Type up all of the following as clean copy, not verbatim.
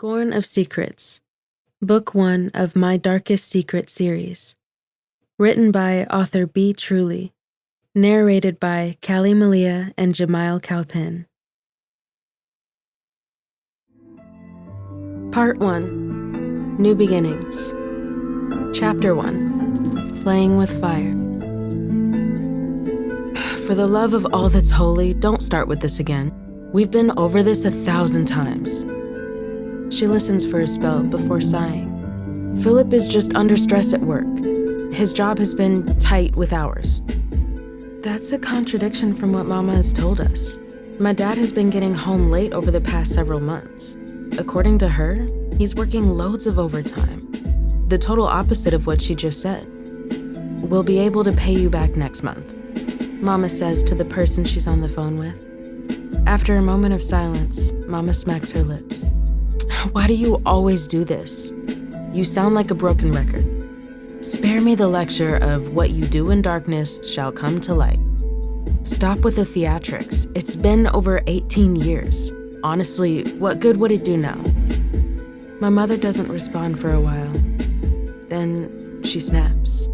Scorn of Secrets, Book 1 of My Darkest Secret series. Written by author B. Truly. Narrated by Malia and Jamiel Calpin. Part 1. New Beginnings. Chapter 1. Playing with Fire. For the love of all that's holy, don't start with this again. We've been over this 1,000 times. She listens for a spell before sighing. Philip is just under stress at work. His job has been tight with hours. That's a contradiction from what Mama has told us. My dad has been getting home late over the past several months. According to her, he's working loads of overtime. The total opposite of what she just said. We'll be able to pay you back next month, Mama says to the person she's on the phone with. After a moment of silence, Mama smacks her lips. Why do you always do this? You sound like a broken record. Spare me the lecture of what you do in darkness shall come to light. Stop with the theatrics. It's been over 18 years. Honestly, what good would it do now? My mother doesn't respond for a while. Then she snaps.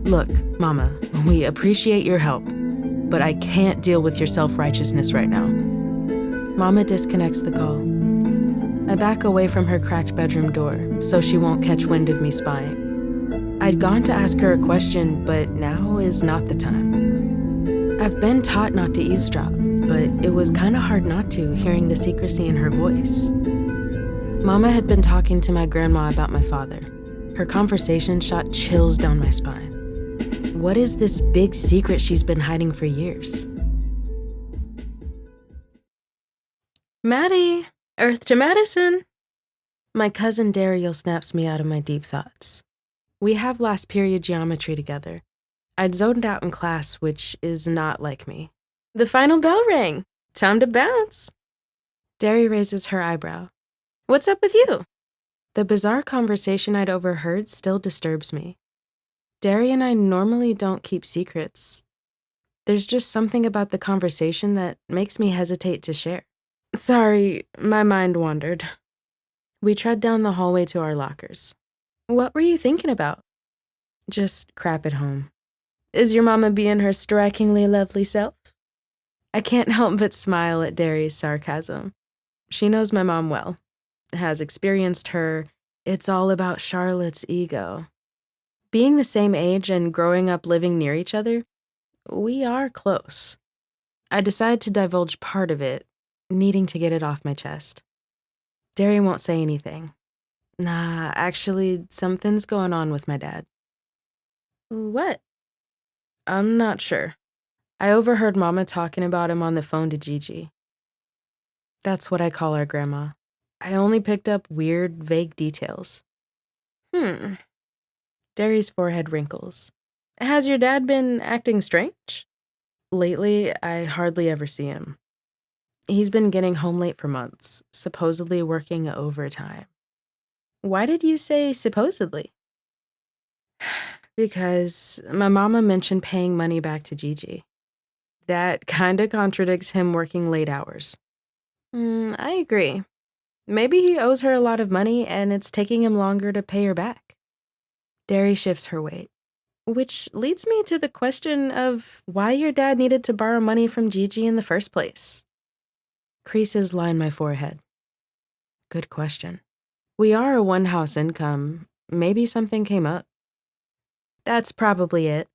Look, Mama, we appreciate your help, but I can't deal with your self-righteousness right now. Mama disconnects the call. I back away from her cracked bedroom door so she won't catch wind of me spying. I'd gone to ask her a question, but now is not the time. I've been taught not to eavesdrop, but it was kind of hard not to, hearing the secrecy in her voice. Mama had been talking to my grandma about my father. Her conversation shot chills down my spine. What is this big secret she's been hiding for years? Maddie! Earth to Madison! My cousin Dariel snaps me out of my deep thoughts. We have last period geometry together. I'd zoned out in class, which is not like me. The final bell rang. Time to bounce. Dari raises her eyebrow. What's up with you? The bizarre conversation I'd overheard still disturbs me. Dari and I normally don't keep secrets. There's just something about the conversation that makes me hesitate to share. Sorry, my mind wandered. We tread down the hallway to our lockers. What were you thinking about? Just crap at home. Is your mama being her strikingly lovely self? I can't help but smile at Dari's sarcasm. She knows my mom well, has experienced her "it's all about Charlotte's ego." Being the same age and growing up living near each other, we are close. I decide to divulge part of it, needing to get it off my chest. Dari won't say anything. Nah, actually, something's going on with my dad. What? I'm not sure. I overheard Mama talking about him on the phone to Gigi. That's what I call our grandma. I only picked up weird, vague details. Dari's forehead wrinkles. Has your dad been acting strange? Lately, I hardly ever see him. He's been getting home late for months, supposedly working overtime. Why did you say supposedly? Because my mama mentioned paying money back to Gigi. That kinda contradicts him working late hours. I agree. Maybe he owes her a lot of money and it's taking him longer to pay her back. Dari shifts her weight, which leads me to the question of why your dad needed to borrow money from Gigi in the first place. Creases line my forehead. Good question. We are a one-house income. Maybe something came up. That's probably it.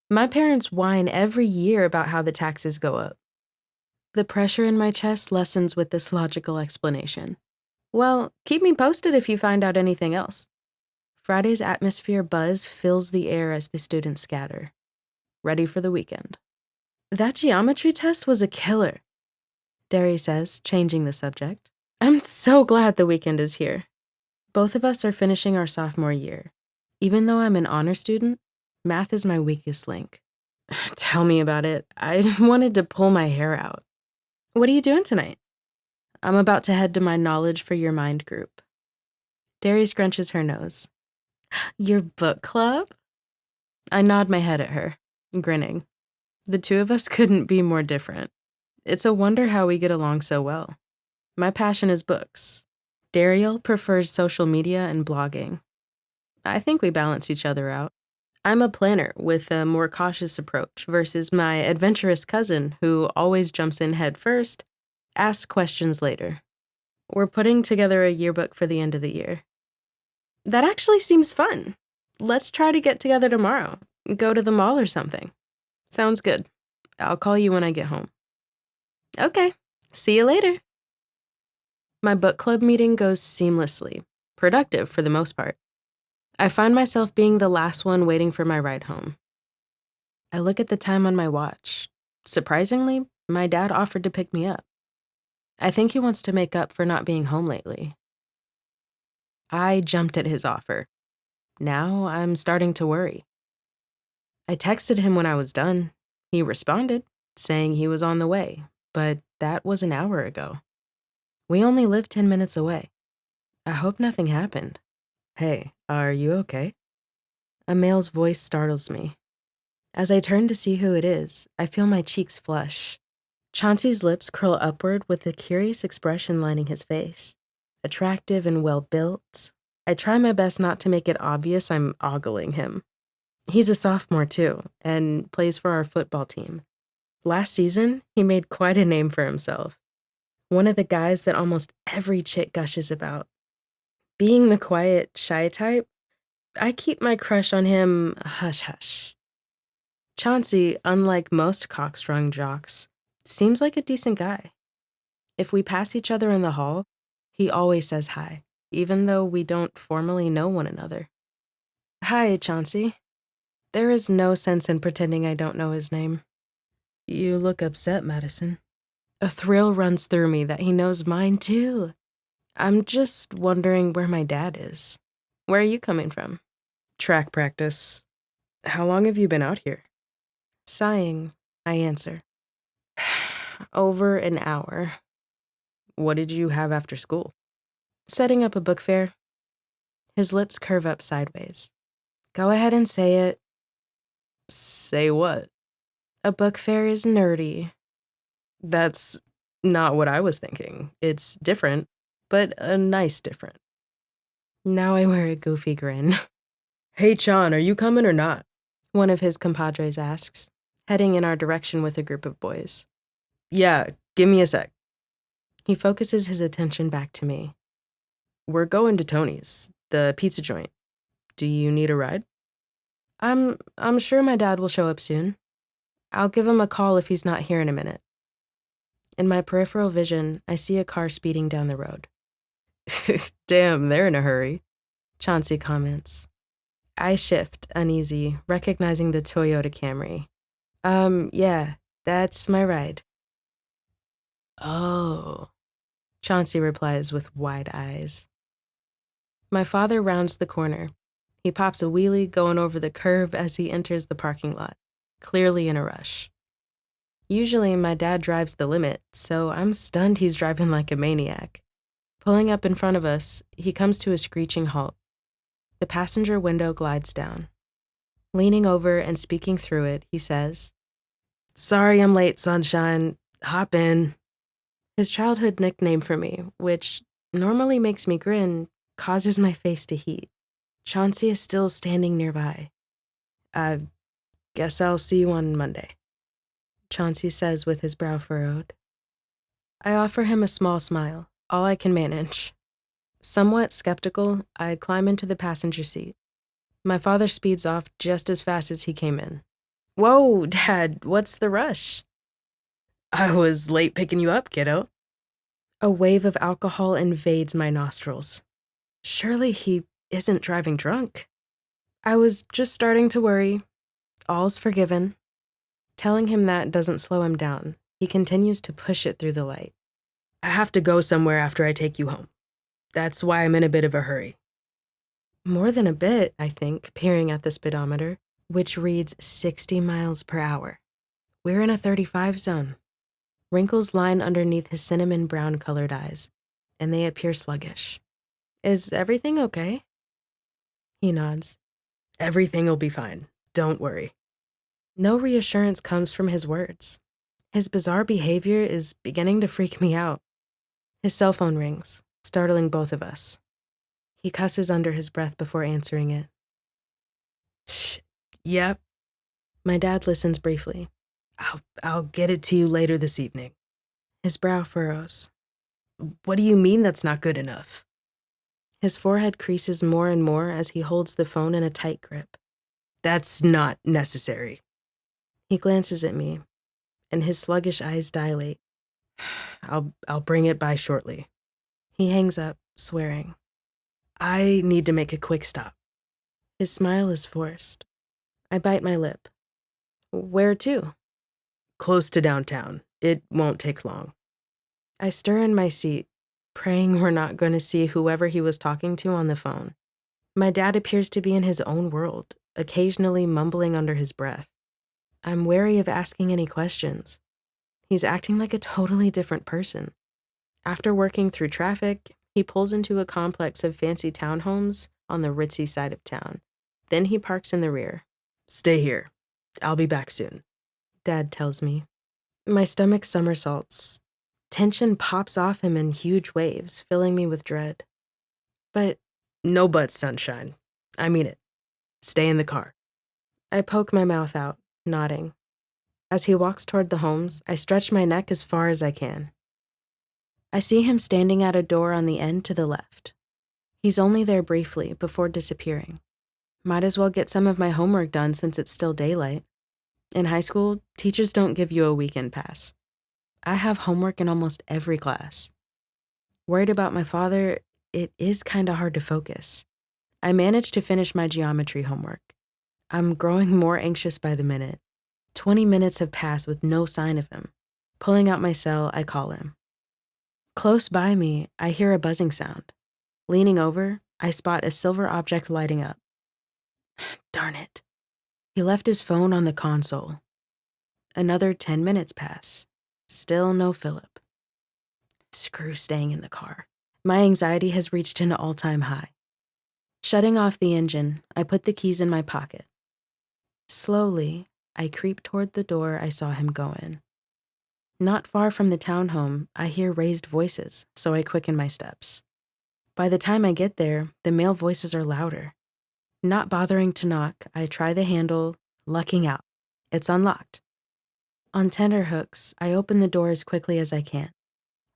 My parents whine every year about how the taxes go up. The pressure in my chest lessens with this logical explanation. Well, keep me posted if you find out anything else. Friday's atmosphere buzz fills the air as the students scatter. Ready for the weekend. That geometry test was a killer, Dari says, changing the subject. I'm so glad the weekend is here. Both of us are finishing our sophomore year. Even though I'm an honor student, math is my weakest link. Tell me about it. I wanted to pull my hair out. What are you doing tonight? I'm about to head to my Knowledge for Your Mind group. Dari scrunches her nose. Your book club? I nod my head at her, grinning. The two of us couldn't be more different. It's a wonder how we get along so well. My passion is books. Dariel prefers social media and blogging. I think we balance each other out. I'm a planner with a more cautious approach versus my adventurous cousin who always jumps in head first, asks questions later. We're putting together a yearbook for the end of the year. That actually seems fun. Let's try to get together tomorrow. Go to the mall or something. Sounds good. I'll call you when I get home. Okay, see you later. My book club meeting goes seamlessly, productive for the most part. I find myself being the last one waiting for my ride home. I look at the time on my watch. Surprisingly, my dad offered to pick me up. I think he wants to make up for not being home lately. I jumped at his offer. Now I'm starting to worry. I texted him when I was done. He responded, saying he was on the way, but that was an hour ago. We only live 10 minutes away. I hope nothing happened. Hey, are you okay? A male's voice startles me. As I turn to see who it is, I feel my cheeks flush. Chauncey's lips curl upward with a curious expression lining his face. Attractive and well-built. I try my best not to make it obvious I'm ogling him. He's a sophomore too, and plays for our football team. Last season, he made quite a name for himself. One of the guys that almost every chick gushes about. Being the quiet, shy type, I keep my crush on him hush-hush. Chauncey, unlike most cockstrung jocks, seems like a decent guy. If we pass each other in the hall, he always says hi, even though we don't formally know one another. Hi, Chauncey. There is no sense in pretending I don't know his name. You look upset, Madison. A thrill runs through me that he knows mine too. I'm just wondering where my dad is. Where are you coming from? Track practice. How long have you been out here? Sighing, I answer. Over an hour. What did you have after school? Setting up a book fair. His lips curve up sideways. Go ahead and say it. Say what? A book fair is nerdy. That's not what I was thinking. It's different, but a nice different. Now I wear a goofy grin. Hey, Chan, are you coming or not? One of his compadres asks, heading in our direction with a group of boys. Yeah, give me a sec. He focuses his attention back to me. We're going to Tony's, the pizza joint. Do you need a ride? I'm sure my dad will show up soon. I'll give him a call if he's not here in a minute. In my peripheral vision, I see a car speeding down the road. Damn, they're in a hurry, Chauncey comments. I shift, uneasy, recognizing the Toyota Camry. Yeah, that's my ride. Oh, Chauncey replies with wide eyes. My father rounds the corner. He pops a wheelie going over the curb as he enters the parking lot, clearly in a rush. Usually my dad drives the limit, so I'm stunned he's driving like a maniac. Pulling up in front of us, he comes to a screeching halt. The passenger window glides down. Leaning over and speaking through it, he says, Sorry I'm late, sunshine. Hop in. His childhood nickname for me, which normally makes me grin, causes my face to heat. Chauncey is still standing nearby. I guess I'll see you on Monday, Chauncey says with his brow furrowed. I offer him a small smile, all I can manage. Somewhat skeptical, I climb into the passenger seat. My father speeds off just as fast as he came in. Whoa, Dad, what's the rush? I was late picking you up, kiddo. A wave of alcohol invades my nostrils. Surely he isn't driving drunk. I was just starting to worry. All's forgiven. Telling him that doesn't slow him down. He continues to push it through the light. I have to go somewhere after I take you home. That's why I'm in a bit of a hurry. More than a bit, I think, peering at the speedometer, which reads 60 miles per hour. We're in a 35 zone. Wrinkles line underneath his cinnamon brown colored eyes, and they appear sluggish. Is everything okay? He nods. Everything'll be fine. Don't worry. No reassurance comes from his words. His bizarre behavior is beginning to freak me out. His cell phone rings. startling both of us. He cusses under his breath before answering it. Shh. Yep. My dad listens briefly. I'll get it to you later this evening. His brow furrows. What do you mean that's not good enough? His forehead creases more and more as he holds the phone in a tight grip. That's not necessary. He glances at me, and his sluggish eyes dilate. I'll bring it by shortly. He hangs up, swearing. I need to make a quick stop. His smile is forced. I bite my lip. Where to? Close to downtown. It won't take long. I stir in my seat, praying we're not going to see whoever he was talking to on the phone. My dad appears to be in his own world, occasionally mumbling under his breath. I'm wary of asking any questions. He's acting like a totally different person. After working through traffic, he pulls into a complex of fancy townhomes on the ritzy side of town. Then he parks in the rear. Stay here. I'll be back soon, Dad tells me. My stomach somersaults. Tension pops off him in huge waves, filling me with dread. But no buts, sunshine. I mean it. Stay in the car. I poke my mouth out, nodding. As he walks toward the homes, I stretch my neck as far as I can. I see him standing at a door on the end to the left. He's only there briefly before disappearing. Might as well get some of my homework done since it's still daylight. In high school, teachers don't give you a weekend pass. I have homework in almost every class. Worried about my father, it is kinda hard to focus. I managed to finish my geometry homework. I'm growing more anxious by the minute. 20 minutes have passed with no sign of him. Pulling out my cell, I call him. Close by me, I hear a buzzing sound. Leaning over, I spot a silver object lighting up. Darn it. He left his phone on the console. Another 10 minutes pass. Still no Philip. Screw staying in the car. My anxiety has reached an all-time high. Shutting off the engine, I put the keys in my pocket. Slowly, I creep toward the door I saw him go in. Not far from the townhome, I hear raised voices, so I quicken my steps. By the time I get there, the male voices are louder. Not bothering to knock, I try the handle, lucking out. It's unlocked. On tenterhooks, I open the door as quickly as I can.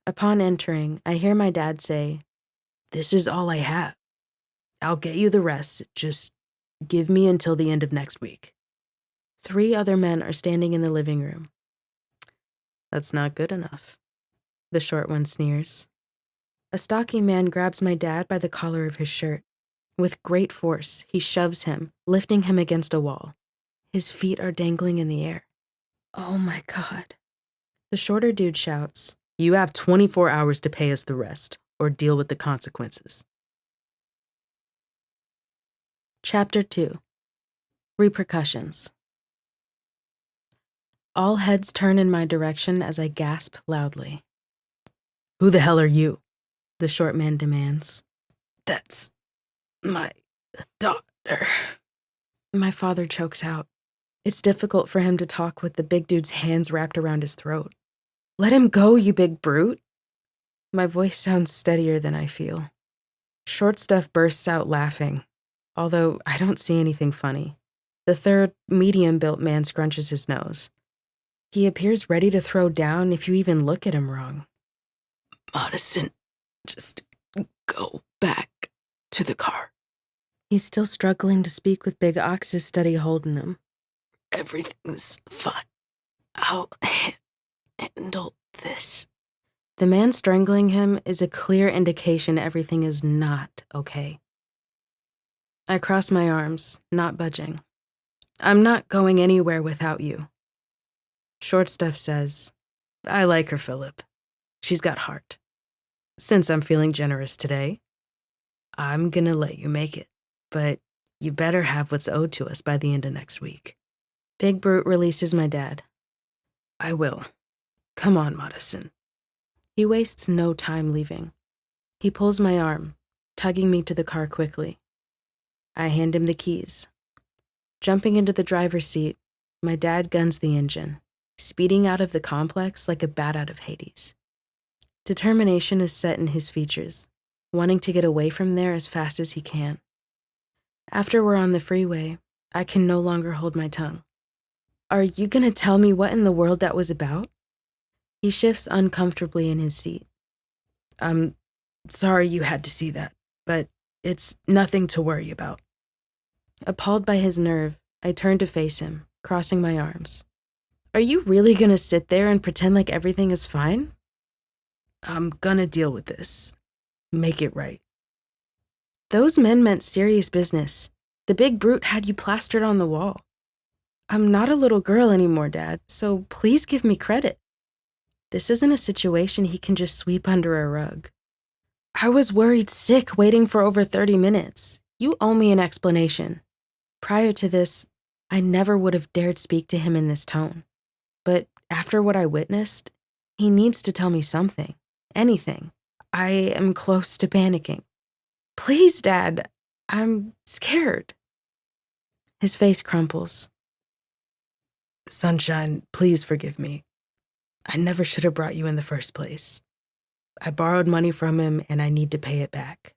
Upon entering, I hear my dad say, "This is all I have. I'll get you the rest. Just give me until the end of next week." 3 other men are standing in the living room. That's not good enough. The short one sneers. A stocky man grabs my dad by the collar of his shirt. With great force, he shoves him, lifting him against a wall. His feet are dangling in the air. Oh my God. The shorter dude shouts, "You have 24 hours to pay us the rest, or deal with the consequences." Chapter 2. Repercussions. All heads turn in my direction as I gasp loudly. "Who the hell are you?" the short man demands. "That's my daughter." My father chokes out. It's difficult for him to talk with the big dude's hands wrapped around his throat. "Let him go, you big brute." My voice sounds steadier than I feel. Short Stuff bursts out laughing, although I don't see anything funny. The third, medium-built man scrunches his nose. He appears ready to throw down if you even look at him wrong. "Madison, just go back to the car." He's still struggling to speak with Big Ox's steady holding him. "Everything's fine. I'll handle this." The man strangling him is a clear indication everything is not okay. I cross my arms, not budging. "I'm not going anywhere without you." Short Stuff says, "I like her, Philip. She's got heart. Since I'm feeling generous today, I'm gonna let you make it. But you better have what's owed to us by the end of next week." Big Brute releases my dad. "I will. Come on, Madison." He wastes no time leaving. He pulls my arm, tugging me to the car quickly. I hand him the keys. Jumping into the driver's seat, my dad guns the engine, speeding out of the complex like a bat out of Hades. Determination is set in his features, wanting to get away from there as fast as he can. After we're on the freeway, I can no longer hold my tongue. Are you gonna tell me what in the world that was about? He shifts uncomfortably in his seat. I'm sorry you had to see that, but it's nothing to worry about. Appalled by his nerve, I turn to face him, crossing my arms. Are you really gonna sit there and pretend like everything is fine? I'm gonna deal with this. Make it right. Those men meant serious business. The big brute had you plastered on the wall. I'm not a little girl anymore, Dad, so please give me credit. This isn't a situation he can just sweep under a rug. I was worried sick waiting for over 30 minutes. You owe me an explanation. Prior to this, I never would have dared speak to him in this tone. But after what I witnessed, he needs to tell me something. Anything. I am close to panicking. Please, Dad. I'm scared. His face crumples. Sunshine, please forgive me. I never should have brought you in the first place. I borrowed money from him and I need to pay it back.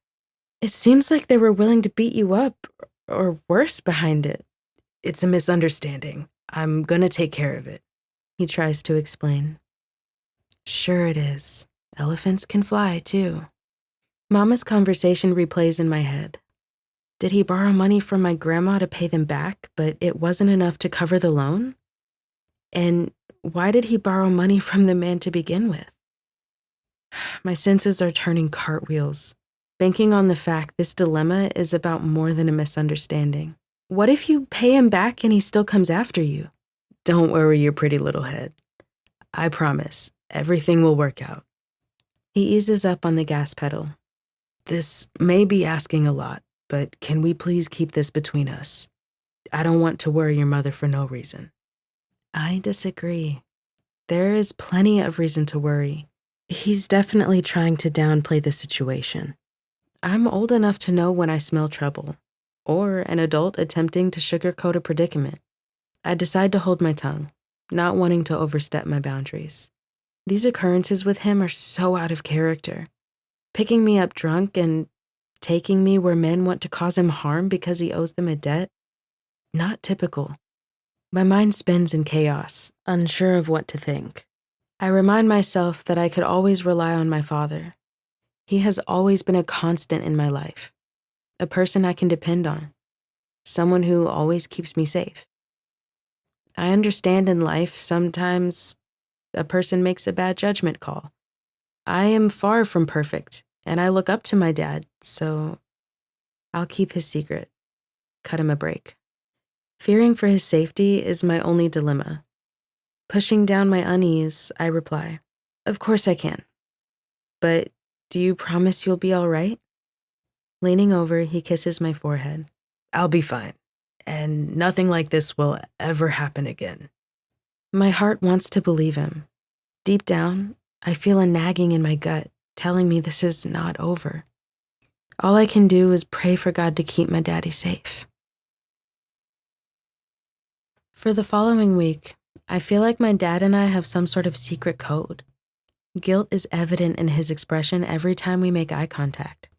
It seems like they were willing to beat you up, or worse behind it. It's a misunderstanding. I'm gonna take care of it. He tries to explain. Sure it is. Elephants can fly, too. Mama's conversation replays in my head. Did he borrow money from my grandma to pay them back, but it wasn't enough to cover the loan? And why did he borrow money from the man to begin with? My senses are turning cartwheels, banking on the fact this dilemma is about more than a misunderstanding. What if you pay him back and he still comes after you? Don't worry your pretty little head. I promise, everything will work out. He eases up on the gas pedal. This may be asking a lot, but can we please keep this between us? I don't want to worry your mother for no reason. I disagree. There is plenty of reason to worry. He's definitely trying to downplay the situation. I'm old enough to know when I smell trouble, or an adult attempting to sugarcoat a predicament. I decide to hold my tongue, not wanting to overstep my boundaries. These occurrences with him are so out of character. Picking me up drunk and taking me where men want to cause him harm because he owes them a debt? Not typical. My mind spins in chaos, unsure of what to think. I remind myself that I could always rely on my father. He has always been a constant in my life, a person I can depend on, someone who always keeps me safe. I understand in life sometimes a person makes a bad judgment call. I am far from perfect, and I look up to my dad, so I'll keep his secret, cut him a break. Fearing for his safety is my only dilemma. Pushing down my unease, I reply, Of course I can. But do you promise you'll be all right? Leaning over, he kisses my forehead. I'll be fine, and nothing like this will ever happen again. My heart wants to believe him. Deep down, I feel a nagging in my gut, telling me this is not over. All I can do is pray for God to keep my daddy safe. For the following week, I feel like my dad and I have some sort of secret code. Guilt is evident in his expression every time we make eye contact.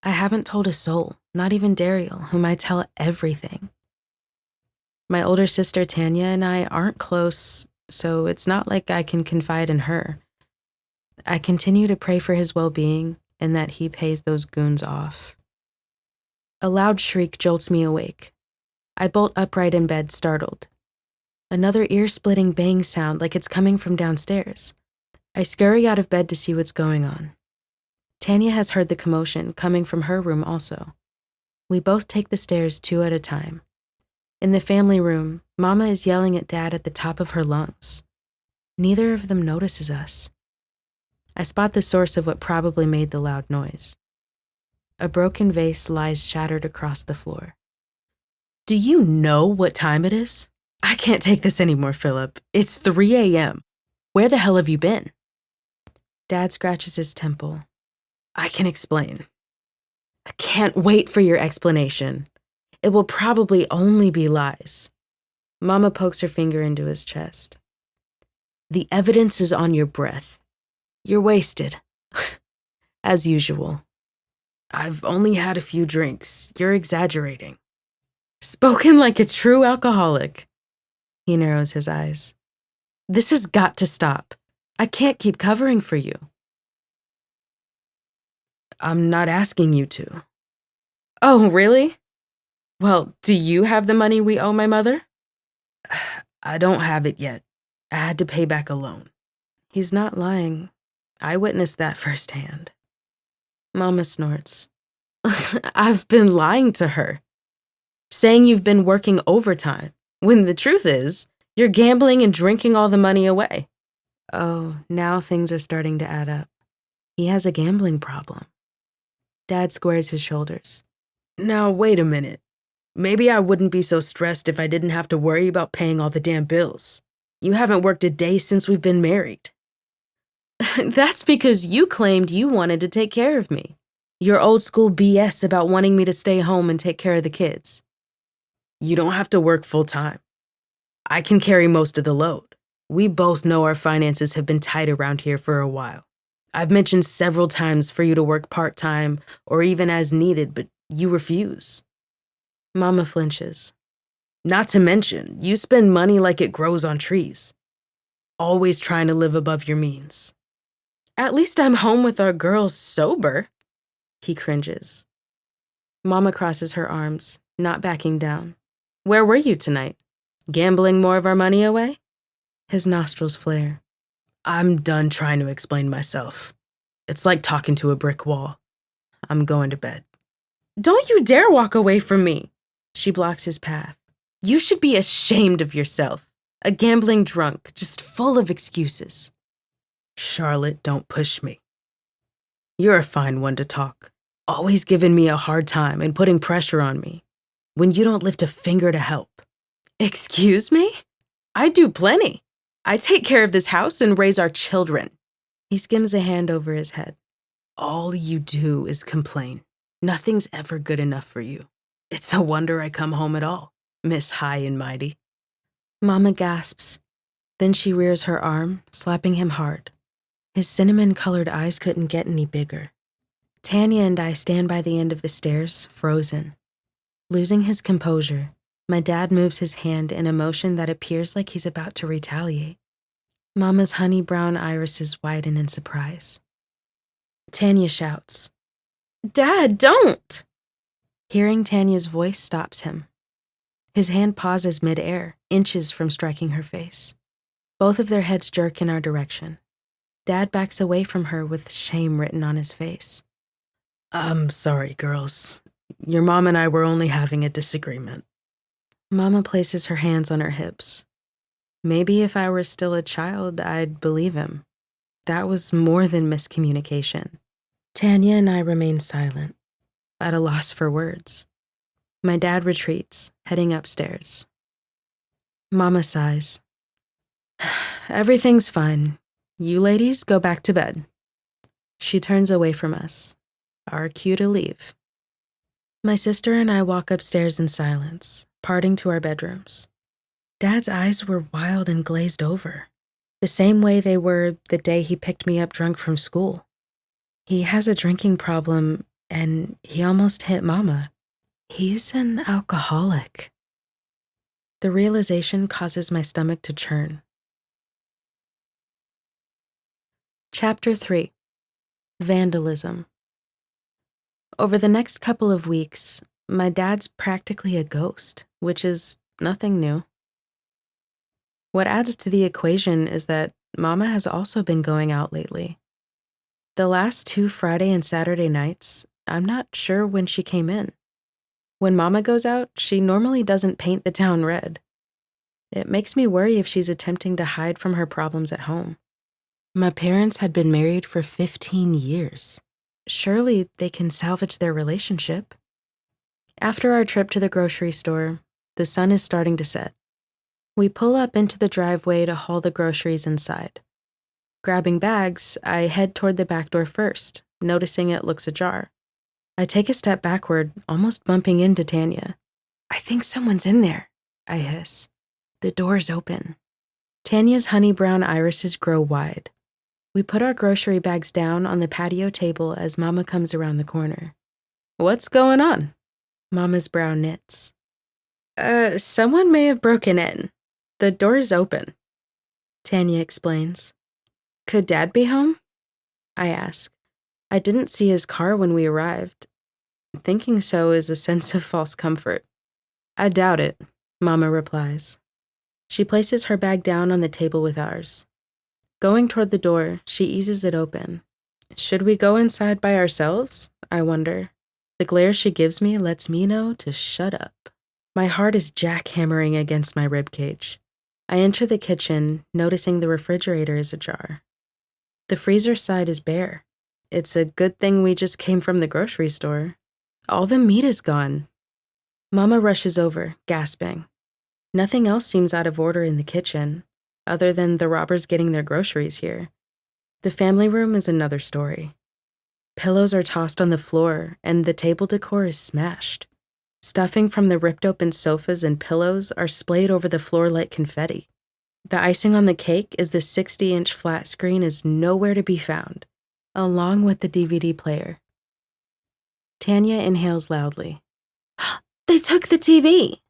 I haven't told a soul, not even Daryl, whom I tell everything. My older sister Tanya and I aren't close, so it's not like I can confide in her. I continue to pray for his well-being and that he pays those goons off. A loud shriek jolts me awake. I bolt upright in bed, startled. Another ear-splitting bang sound like it's coming from downstairs. I scurry out of bed to see what's going on. Tanya has heard the commotion coming from her room also. We both take the stairs 2 at a time. In the family room, Mama is yelling at Dad at the top of her lungs. Neither of them notices us. I spot the source of what probably made the loud noise. A broken vase lies shattered across the floor. Do you know what time it is? I can't take this anymore, Philip. It's 3 a.m. Where the hell have you been? Dad scratches his temple. I can explain. I can't wait for your explanation. It will probably only be lies. Mama pokes her finger into his chest. The evidence is on your breath. You're wasted. As usual. I've only had a few drinks. You're exaggerating. Spoken like a true alcoholic. He narrows his eyes. This has got to stop. I can't keep covering for you. I'm not asking you to. Oh, really? Well, do you have the money we owe my mother? I don't have it yet. I had to pay back a loan. He's not lying. I witnessed that firsthand. Mama snorts. I've been lying to her, saying you've been working overtime, when the truth is, you're gambling and drinking all the money away. Oh, now things are starting to add up. He has a gambling problem. Dad squares his shoulders. Now, wait a minute. Maybe I wouldn't be so stressed if I didn't have to worry about paying all the damn bills. You haven't worked a day since we've been married. That's because you claimed you wanted to take care of me. Your old school BS about wanting me to stay home and take care of the kids. You don't have to work full time. I can carry most of the load. We both know our finances have been tight around here for a while. I've mentioned several times for you to work part-time or even as needed, but you refuse. Mama flinches. Not to mention, you spend money like it grows on trees. Always trying to live above your means. At least I'm home with our girls sober. He cringes. Mama crosses her arms, not backing down. Where were you tonight? Gambling more of our money away? His nostrils flare. I'm done trying to explain myself. It's like talking to a brick wall. I'm going to bed. Don't you dare walk away from me. She blocks his path. You should be ashamed of yourself. A gambling drunk, just full of excuses. Charlotte, don't push me. You're a fine one to talk. Always giving me a hard time and putting pressure on me when you don't lift a finger to help. Excuse me? I do plenty. I take care of this house and raise our children. He skims a hand over his head. All you do is complain. Nothing's ever good enough for you. It's a wonder I come home at all, Miss High and Mighty. Mama gasps. Then she rears her arm, slapping him hard. His cinnamon-colored eyes couldn't get any bigger. Tanya and I stand by the end of the stairs, frozen. Losing his composure, my dad moves his hand in a motion that appears like he's about to retaliate. Mama's honey-brown irises widen in surprise. Tanya shouts, Dad, don't! Hearing Tanya's voice stops him. His hand pauses mid-air, inches from striking her face. Both of their heads jerk in our direction. Dad backs away from her with shame written on his face. I'm sorry, girls. Your mom and I were only having a disagreement. Mama places her hands on her hips. Maybe if I were still a child, I'd believe him. That was more than miscommunication. Tanya and I remain silent, at a loss for words. My dad retreats, heading upstairs. Mama sighs. Everything's fine. You ladies go back to bed. She turns away from us. Our cue to leave. My sister and I walk upstairs in silence, parting to our bedrooms. Dad's eyes were wild and glazed over, the same way they were the day he picked me up drunk from school. He has a drinking problem, and he almost hit Mama. He's an alcoholic. The realization causes my stomach to churn. Chapter 3. Vandalism. Over the next couple of weeks, my dad's practically a ghost, which is nothing new. What adds to the equation is that Mama has also been going out lately. The last 2 Friday and Saturday nights, I'm not sure when she came in. When Mama goes out, she normally doesn't paint the town red. It makes me worry if she's attempting to hide from her problems at home. My parents had been married for 15 years. Surely they can salvage their relationship. After our trip to the grocery store, the sun is starting to set. We pull up into the driveway to haul the groceries inside. Grabbing bags, I head toward the back door first, noticing it looks ajar. I take a step backward, almost bumping into Tanya. I think someone's in there, I hiss. The door's open. Tanya's honey-brown irises grow wide. We put our grocery bags down on the patio table as Mama comes around the corner. What's going on? Mama's brow knits. Someone may have broken in. The door's open, Tanya explains. Could Dad be home? I ask. I didn't see his car when we arrived. Thinking so is a sense of false comfort. I doubt it, Mama replies. She places her bag down on the table with ours. Going toward the door, she eases it open. Should we go inside by ourselves? I wonder. The glare she gives me lets me know to shut up. My heart is jackhammering against my ribcage. I enter the kitchen, noticing the refrigerator is ajar. The freezer side is bare. It's a good thing we just came from the grocery store. All the meat is gone. Mama rushes over, gasping. Nothing else seems out of order in the kitchen, other than the robbers getting their groceries here. The family room is another story. Pillows are tossed on the floor, and the table decor is smashed. Stuffing from the ripped-open sofas and pillows are splayed over the floor like confetti. The icing on the cake is the 60-inch flat screen is nowhere to be found, along with the DVD player. Tanya inhales loudly. They took the TV!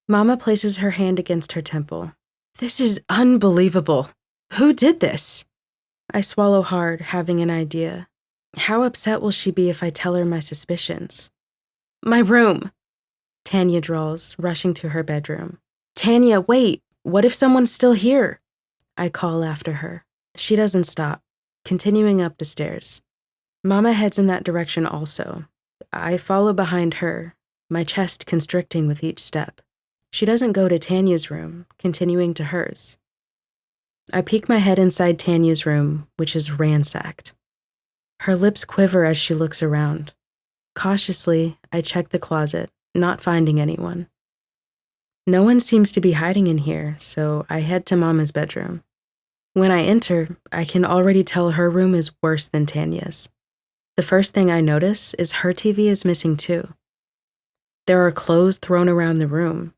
Mama places her hand against her temple. This is unbelievable. Who did this? I swallow hard, having an idea. How upset will she be if I tell her my suspicions? My room, Tanya drawls, rushing to her bedroom. Tanya, wait, what if someone's still here? I call after her. She doesn't stop, continuing up the stairs. Mama heads in that direction also. I follow behind her, my chest constricting with each step. She doesn't go to Tanya's room, continuing to hers. I peek my head inside Tanya's room, which is ransacked. Her lips quiver as she looks around. Cautiously, I check the closet, not finding anyone. No one seems to be hiding in here, so I head to Mama's bedroom. When I enter, I can already tell her room is worse than Tanya's. The first thing I notice is her TV is missing too. There are clothes thrown around the room.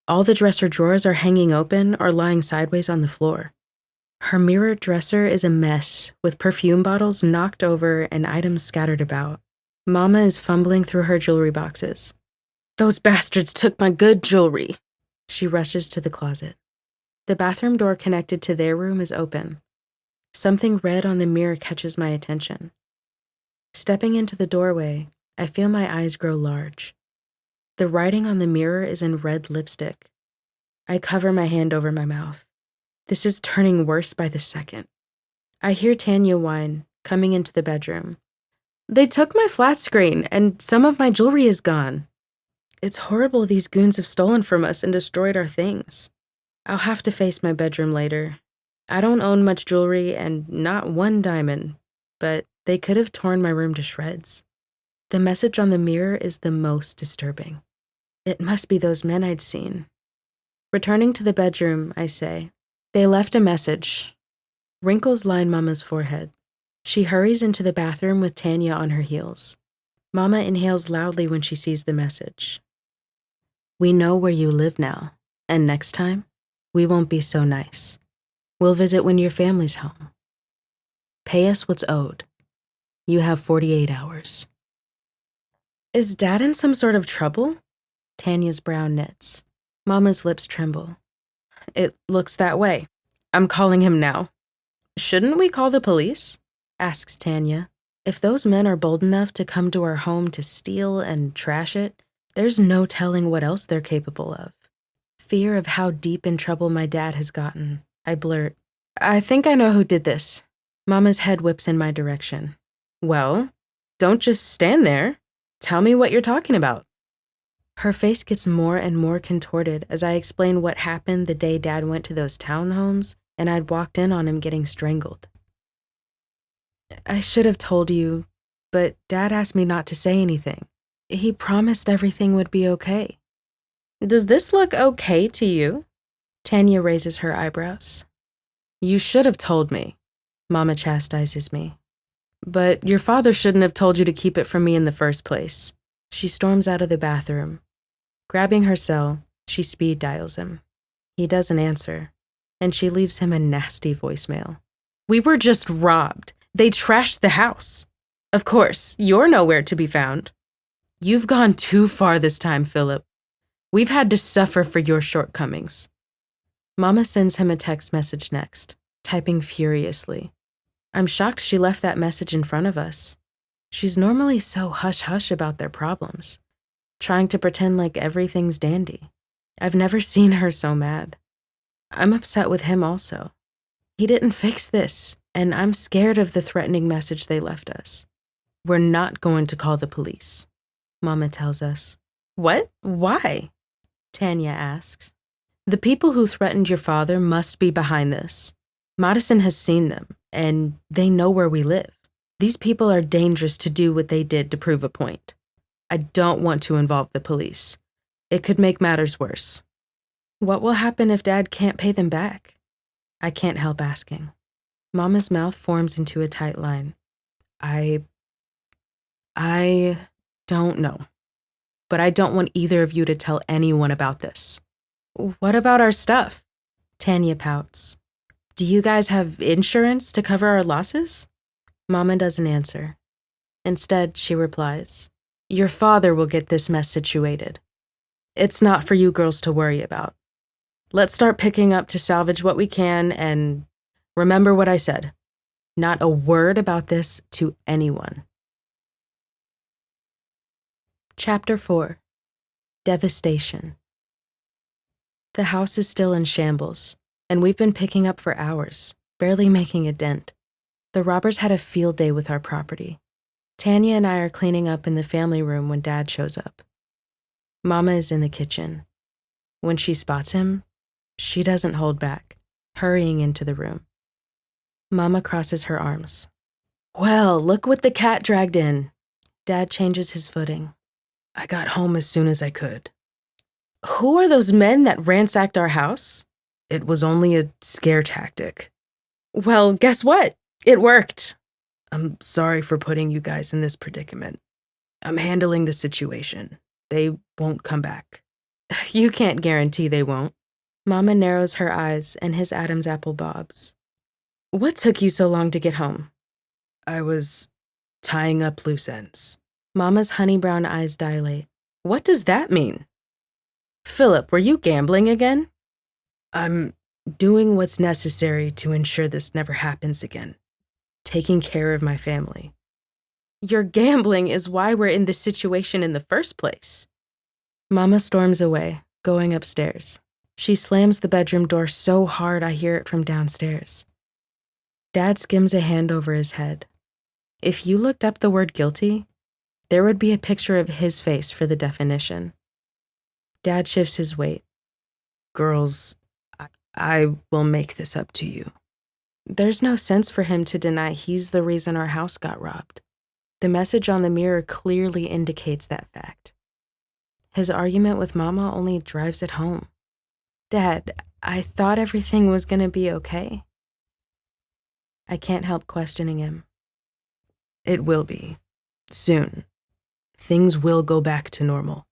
All the dresser drawers are hanging open or lying sideways on the floor. Her mirrored dresser is a mess, with perfume bottles knocked over and items scattered about. Mama is fumbling through her jewelry boxes. Those bastards took my good jewelry. She rushes to the closet. The bathroom door connected to their room is open. Something red on the mirror catches my attention. Stepping into the doorway, I feel my eyes grow large. The writing on the mirror is in red lipstick. I cover my hand over my mouth. This is turning worse by the second. I hear Tanya whine, coming into the bedroom. They took my flat screen, and some of my jewelry is gone. It's horrible these goons have stolen from us and destroyed our things. I'll have to face my bedroom later. I don't own much jewelry and not one diamond, but they could have torn my room to shreds. The message on the mirror is the most disturbing. It must be those men I'd seen. Returning to the bedroom, I say, they left a message. Wrinkles line Mama's forehead. She hurries into the bathroom with Tanya on her heels. Mama inhales loudly when she sees the message. We know where you live now, and next time, we won't be so nice. We'll visit when your family's home. Pay us what's owed. You have 48 hours. Is Dad in some sort of trouble? Tanya's brow knits. Mama's lips tremble. It looks that way. I'm calling him now. Shouldn't we call the police? Asks Tanya. If those men are bold enough to come to our home to steal and trash it, there's no telling what else they're capable of. Fear of how deep in trouble my dad has gotten, I blurt. I think I know who did this. Mama's head whips in my direction. Well, don't just stand there. Tell me what you're talking about. Her face gets more and more contorted as I explain what happened the day Dad went to those townhomes and I'd walked in on him getting strangled. I should have told you, but Dad asked me not to say anything. He promised everything would be okay. Does this look okay to you? Tanya raises her eyebrows. You should have told me, Mama chastises me. But your father shouldn't have told you to keep it from me in the first place. She storms out of the bathroom. Grabbing her cell, she speed dials him. He doesn't answer, and she leaves him a nasty voicemail. We were just robbed. They trashed the house. Of course, you're nowhere to be found. You've gone too far this time, Philip. We've had to suffer for your shortcomings. Mama sends him a text message next, typing furiously. I'm shocked she left that message in front of us. She's normally so hush-hush about their problems, trying to pretend like everything's dandy. I've never seen her so mad. I'm upset with him also. He didn't fix this, and I'm scared of the threatening message they left us. We're not going to call the police, Mama tells us. What? Why? Tanya asks. The people who threatened your father must be behind this. Madison has seen them, and they know where we live. These people are dangerous to do what they did to prove a point. I don't want to involve the police. It could make matters worse. What will happen if Dad can't pay them back? I can't help asking. Mama's mouth forms into a tight line. I don't know. But I don't want either of you to tell anyone about this. What about our stuff? Tanya pouts. Do you guys have insurance to cover our losses? Mama doesn't answer. Instead, she replies, Your father will get this mess situated. It's not for you girls to worry about. Let's start picking up to salvage what we can, and remember what I said. Not a word about this to anyone. Chapter 4. Devastation. The house is still in shambles, and we've been picking up for hours, barely making a dent. The robbers had a field day with our property. Tanya and I are cleaning up in the family room when Dad shows up. Mama is in the kitchen. When she spots him, she doesn't hold back, hurrying into the room. Mama crosses her arms. Well, look what the cat dragged in. Dad changes his footing. I got home as soon as I could. Who are those men that ransacked our house? It was only a scare tactic. Well, guess what? It worked. I'm sorry for putting you guys in this predicament. I'm handling the situation. They won't come back. You can't guarantee they won't. Mama narrows her eyes and his Adam's apple bobs. What took you so long to get home? I was tying up loose ends. Mama's honey brown eyes dilate. What does that mean? Philip, were you gambling again? I'm doing what's necessary to ensure this never happens again. Taking care of my family. Your gambling is why we're in this situation in the first place. Mama storms away, going upstairs. She slams the bedroom door so hard I hear it from downstairs. Dad skims a hand over his head. If you looked up the word guilty, there would be a picture of his face for the definition. Dad shifts his weight. Girls, I will make this up to you. There's no sense for him to deny he's the reason our house got robbed. The message on the mirror clearly indicates that fact. His argument with Mama only drives it home. Dad, I thought everything was gonna be okay. I can't help questioning him. It will be. Soon. Things will go back to normal.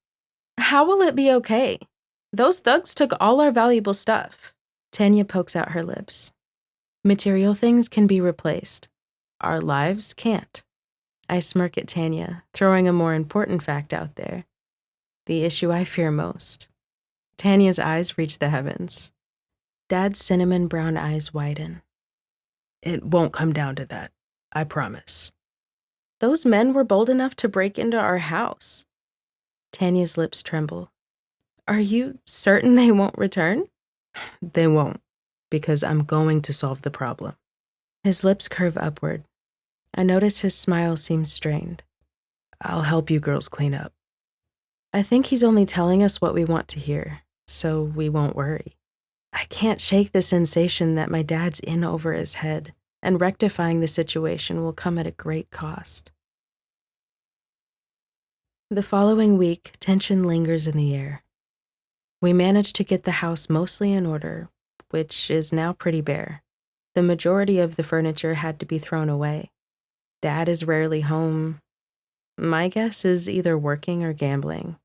How will it be okay? Those thugs took all our valuable stuff. Tanya pokes out her lips. Material things can be replaced. Our lives can't. I smirk at Tanya, throwing a more important fact out there. The issue I fear most. Tanya's eyes reach the heavens. Dad's cinnamon brown eyes widen. It won't come down to that, I promise. Those men were bold enough to break into our house. Tanya's lips tremble. Are you certain they won't return? They won't, because I'm going to solve the problem. His lips curve upward. I notice his smile seems strained. I'll help you girls clean up. I think he's only telling us what we want to hear, so we won't worry. I can't shake the sensation that my dad's in over his head, and rectifying the situation will come at a great cost. The following week, tension lingers in the air. We managed to get the house mostly in order, which is now pretty bare. The majority of the furniture had to be thrown away. Dad is rarely home. My guess is either working or gambling.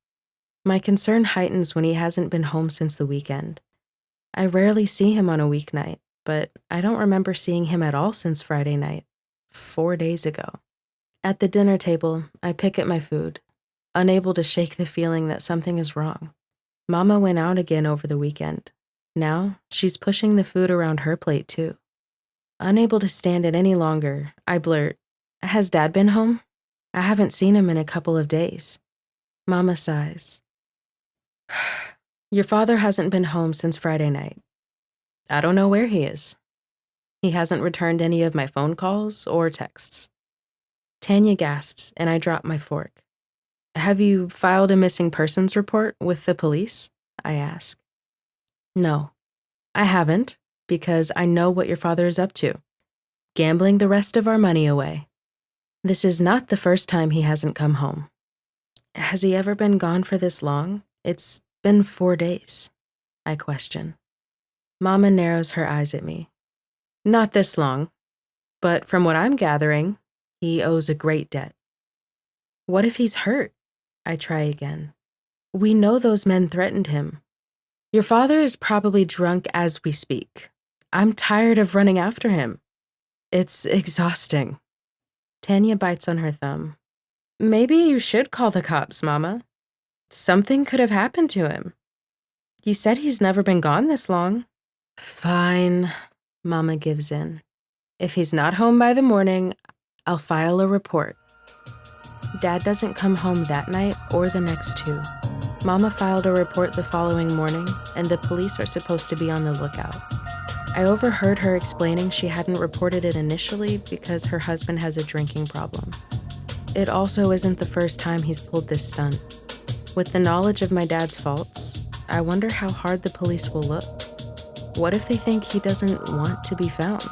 My concern heightens when he hasn't been home since the weekend. I rarely see him on a weeknight, but I don't remember seeing him at all since Friday night, 4 days ago. At the dinner table, I pick at my food. unable to shake the feeling that something is wrong. Mama went out again over the weekend. Now, she's pushing the food around her plate, too. Unable to stand it any longer, I blurt, "Has Dad been home? I haven't seen him in a couple of days." Mama sighs. "Your father hasn't been home since Friday night. I don't know where he is. He hasn't returned any of my phone calls or texts." Tanya gasps, and I drop my fork. "Have you filed a missing persons report with the police?" I ask. "No, I haven't, because I know what your father is up to, gambling the rest of our money away. This is not the first time he hasn't come home." "Has he ever been gone for this long? It's been 4 days," I question. Mama narrows her eyes at me. "Not this long, but from what I'm gathering, he owes a great debt." "What if he's hurt?" I try again. "We know those men threatened him. Your father is probably drunk as we speak. I'm tired of running after him. It's exhausting." Tanya bites on her thumb. "Maybe you should call the cops, Mama. Something could have happened to him. You said he's never been gone this long." "Fine," Mama gives in. "If he's not home by the morning, I'll file a report." Dad doesn't come home that night or the next two. Mama filed a report the following morning, and the police are supposed to be on the lookout. I overheard her explaining she hadn't reported it initially because her husband has a drinking problem. It also isn't the first time he's pulled this stunt. With the knowledge of my dad's faults, I wonder how hard the police will look. What if they think he doesn't want to be found?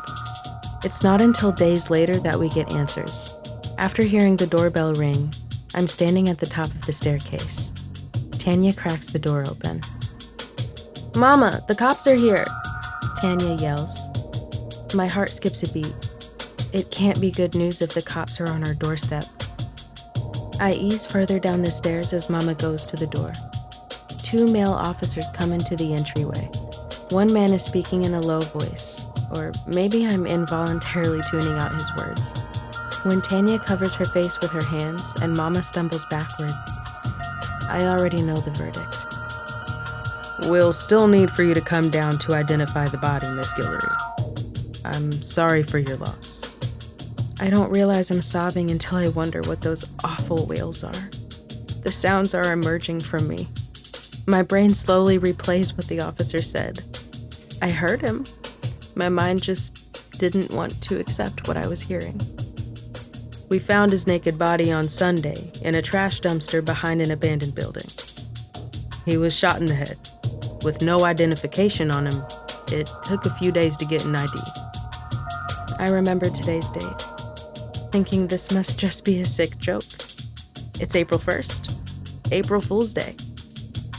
It's not until days later that we get answers. After hearing the doorbell ring, I'm standing at the top of the staircase. Tanya cracks the door open. "Mama, the cops are here," Tanya yells. My heart skips a beat. It can't be good news if the cops are on our doorstep. I ease further down the stairs as Mama goes to the door. 2 male officers come into the entryway. One man is speaking in a low voice, or maybe I'm involuntarily tuning out his words. When Tanya covers her face with her hands and Mama stumbles backward, I already know the verdict. "We'll still need for you to come down to identify the body, Miss Guillory. I'm sorry for your loss." I don't realize I'm sobbing until I wonder what those awful wails are. The sounds are emerging from me. My brain slowly replays what the officer said. I heard him. My mind just didn't want to accept what I was hearing. "We found his naked body on Sunday in a trash dumpster behind an abandoned building. He was shot in the head. With no identification on him, it took a few days to get an ID." I remember today's date, thinking this must just be a sick joke. It's April 1st, April Fool's Day.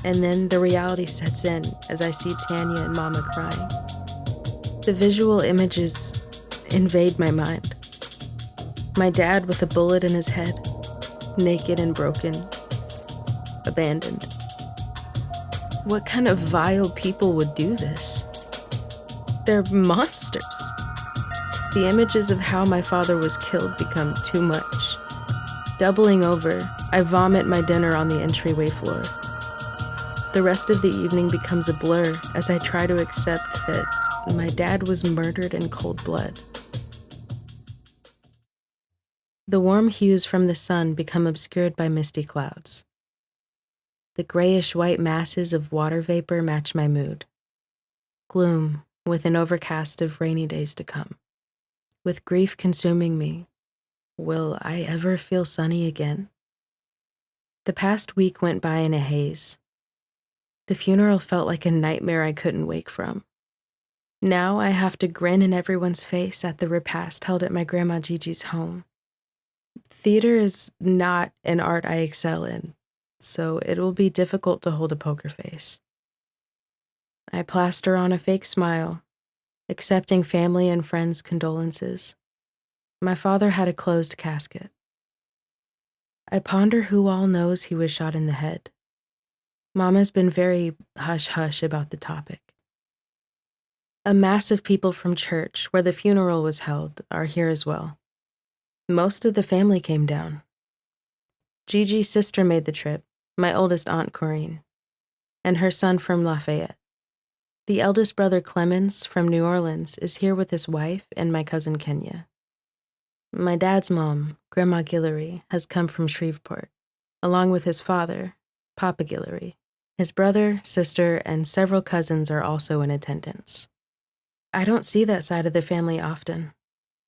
And then the reality sets in as I see Tanya and Mama crying. The visual images invade my mind. My dad with a bullet in his head, naked and broken, abandoned. What kind of vile people would do this? They're monsters. The images of how my father was killed become too much. Doubling over, I vomit my dinner on the entryway floor. The rest of the evening becomes a blur as I try to accept that my dad was murdered in cold blood. The warm hues from the sun become obscured by misty clouds. The grayish-white masses of water vapor match my mood. Gloom with an overcast of rainy days to come. With grief consuming me, will I ever feel sunny again? The past week went by in a haze. The funeral felt like a nightmare I couldn't wake from. Now I have to grin in everyone's face at the repast held at my Grandma Gigi's home. Theater is not an art I excel in, so it will be difficult to hold a poker face. I plaster on a fake smile, accepting family and friends' condolences. My father had a closed casket. I ponder who all knows he was shot in the head. Mama's been very hush-hush about the topic. A mass of people from church, where the funeral was held, are here as well. Most of the family came down. Gigi's sister made the trip, my oldest aunt Corinne, and her son from Lafayette. The eldest brother Clemens from New Orleans is here with his wife and my cousin Kenya. My dad's mom, Grandma Guillory, has come from Shreveport, along with his father, Papa Guillory. His brother, sister, and several cousins are also in attendance. I don't see that side of the family often.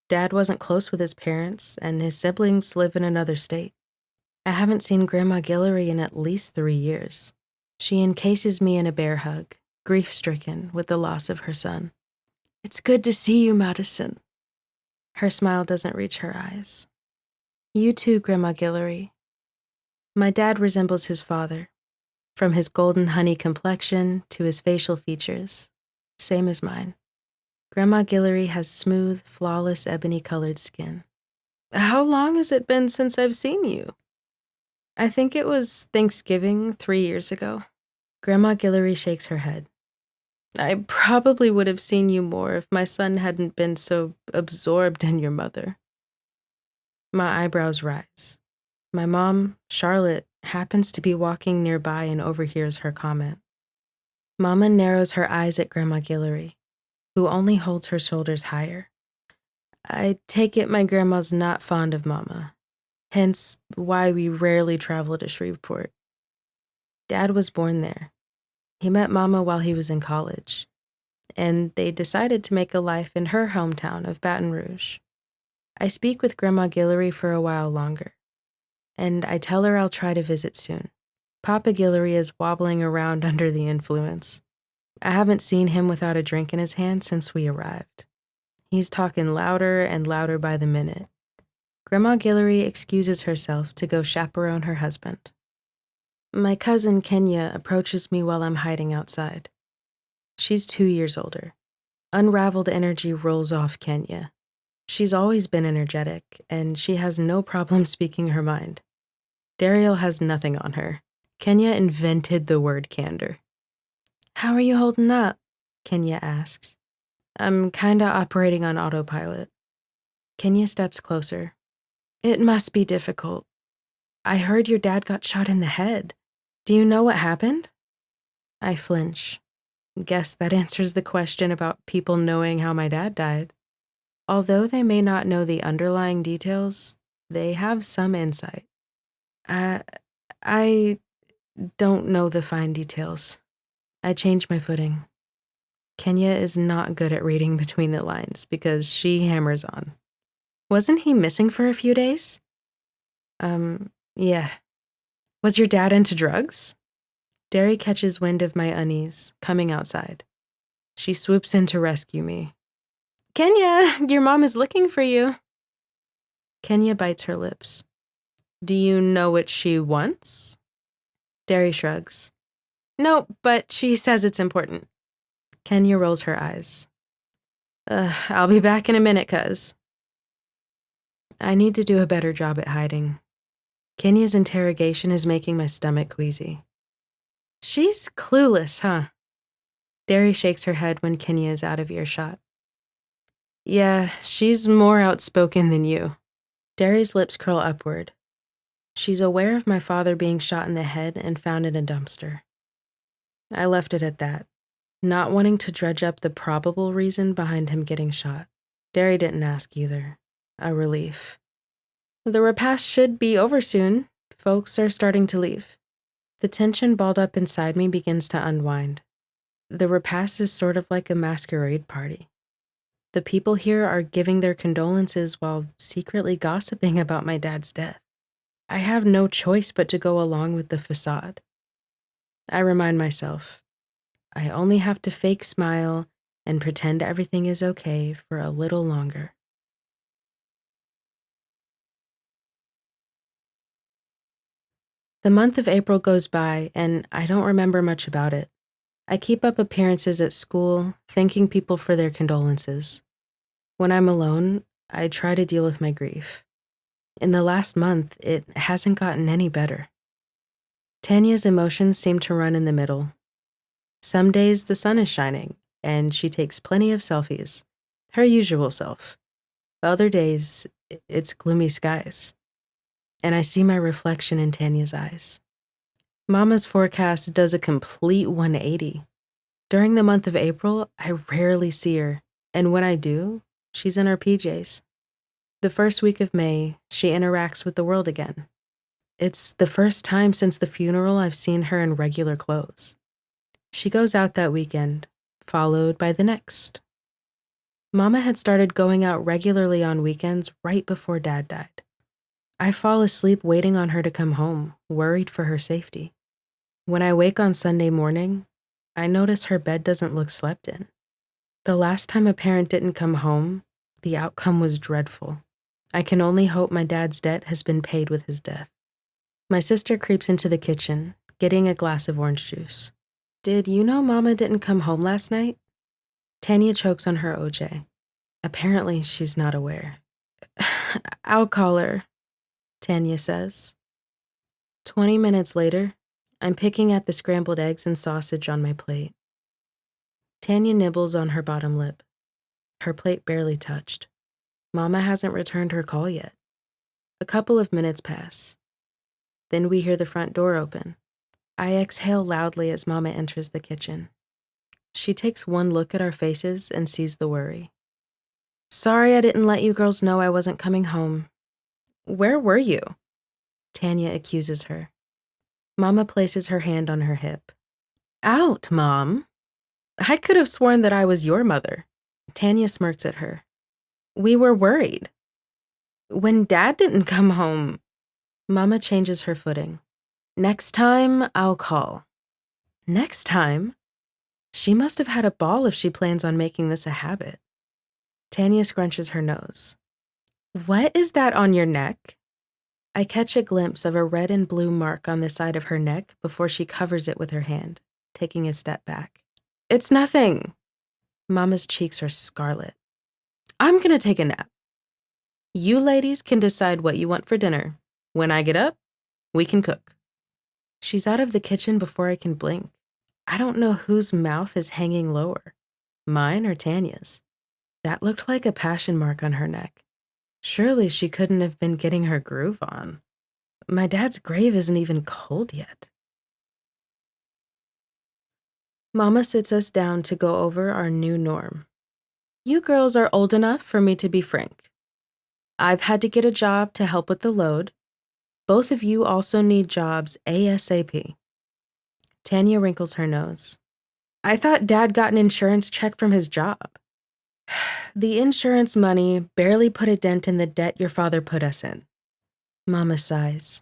Dad wasn't close with his parents, and his siblings live in another state. I haven't seen Grandma Guillory in at least 3 years. She encases me in a bear hug, grief-stricken with the loss of her son. "It's good to see you, Madison." Her smile doesn't reach her eyes. "You too, Grandma Guillory." My dad resembles his father, from his golden honey complexion to his facial features, same as mine. Grandma Guillory has smooth, flawless, ebony-colored skin. "How long has it been since I've seen you?" "I think it was Thanksgiving 3 years ago." Grandma Guillory shakes her head. "I probably would have seen you more if my son hadn't been so absorbed in your mother." My eyebrows rise. My mom, Charlotte, happens to be walking nearby and overhears her comment. Mama narrows her eyes at Grandma Guillory, who only holds her shoulders higher. I take it my grandma's not fond of Mama, hence why we rarely travel to Shreveport. Dad was born there. He met Mama while he was in college, and they decided to make a life in her hometown of Baton Rouge. I speak with Grandma Guillory for a while longer, and I tell her I'll try to visit soon. Papa Guillory is wobbling around under the influence. I haven't seen him without a drink in his hand since we arrived. He's talking louder and louder by the minute. Grandma Guillory excuses herself to go chaperone her husband. My cousin Kenya approaches me while I'm hiding outside. She's 2 years older. Unraveled energy rolls off Kenya. She's always been energetic, and she has no problem speaking her mind. Dariel has nothing on her. Kenya invented the word candor. "How are you holding up?" Kenya asks. "I'm kinda operating on autopilot." Kenya steps closer. "It must be difficult. I heard your dad got shot in the head. Do you know what happened?" I flinch. Guess that answers the question about people knowing how my dad died. Although they may not know the underlying details, they have some insight. I don't know the fine details. I change my footing. Kenya is not good at reading between the lines because she hammers on. "Wasn't he missing for a few days?" Yeah. "Was your dad into drugs?" Derry catches wind of my unease, coming outside. She swoops in to rescue me. "Kenya, your mom is looking for you." Kenya bites her lips. "Do you know what she wants?" Derry shrugs. "No, but she says it's important." Kenya rolls her eyes. I'll be back in a minute, cuz." I need to do a better job at hiding. Kenya's interrogation is making my stomach queasy. "She's clueless, huh?" Derry shakes her head when Kenya is out of earshot. "Yeah, she's more outspoken than you." Derry's lips curl upward. She's aware of my father being shot in the head and found in a dumpster. I left it at that, not wanting to dredge up the probable reason behind him getting shot. Derry didn't ask either. A relief. "The repast should be over soon. Folks are starting to leave." The tension balled up inside me begins to unwind. The repast is sort of like a masquerade party. The people here are giving their condolences while secretly gossiping about my dad's death. I have no choice but to go along with the facade. I remind myself, I only have to fake smile and pretend everything is okay for a little longer. The month of April goes by, and I don't remember much about it. I keep up appearances at school, thanking people for their condolences. When I'm alone, I try to deal with my grief. In the last month, it hasn't gotten any better. Tanya's emotions seem to run in the middle. Some days the sun is shining, and she takes plenty of selfies, her usual self. Other days, it's gloomy skies. and I see my reflection in Tanya's eyes. Mama's forecast does a complete 180. During the month of April, I rarely see her, and when I do, she's in her PJs. The first week of May, she interacts with the world again. It's the first time since the funeral I've seen her in regular clothes. She goes out that weekend, followed by the next. Mama had started going out regularly on weekends right before Dad died. I fall asleep waiting on her to come home, worried for her safety. When I wake on Sunday morning, I notice her bed doesn't look slept in. The last time a parent didn't come home, the outcome was dreadful. I can only hope my dad's debt has been paid with his death. My sister creeps into the kitchen, getting a glass of orange juice. Did you know Mama didn't come home last night? Tanya chokes on her OJ. Apparently, she's not aware. I'll call her, Tanya says. 20 minutes later, I'm picking at the scrambled eggs and sausage on my plate. Tanya nibbles on her bottom lip. Her plate barely touched. Mama hasn't returned her call yet. A couple of minutes pass. Then we hear the front door open. I exhale loudly as Mama enters the kitchen. She takes one look at our faces and sees the worry. Sorry I didn't let you girls know I wasn't coming home. Where were you? Tanya accuses her. Mama places her hand on her hip. Out, Mom. I could have sworn that I was your mother. Tanya smirks at her. We were worried. When Dad didn't come home, Mama changes her footing. Next time, I'll call. Next time? She must have had a ball if she plans on making this a habit. Tanya scrunches her nose. What is that on your neck? I catch a glimpse of a red and blue mark on the side of her neck before she covers it with her hand, taking a step back. It's nothing. Mama's cheeks are scarlet. I'm gonna take a nap. You ladies can decide what you want for dinner. When I get up, we can cook. She's out of the kitchen before I can blink. I don't know whose mouth is hanging lower, mine or Tanya's. That looked like a passion mark on her neck. Surely she couldn't have been getting her groove on. My dad's grave isn't even cold yet. Mama sits us down to go over our new norm. You girls are old enough for me to be frank. I've had to get a job to help with the load. Both of you also need jobs ASAP. Tanya wrinkles her nose. I thought Dad got an insurance check from his job. The insurance money barely put a dent in the debt your father put us in. Mama sighs.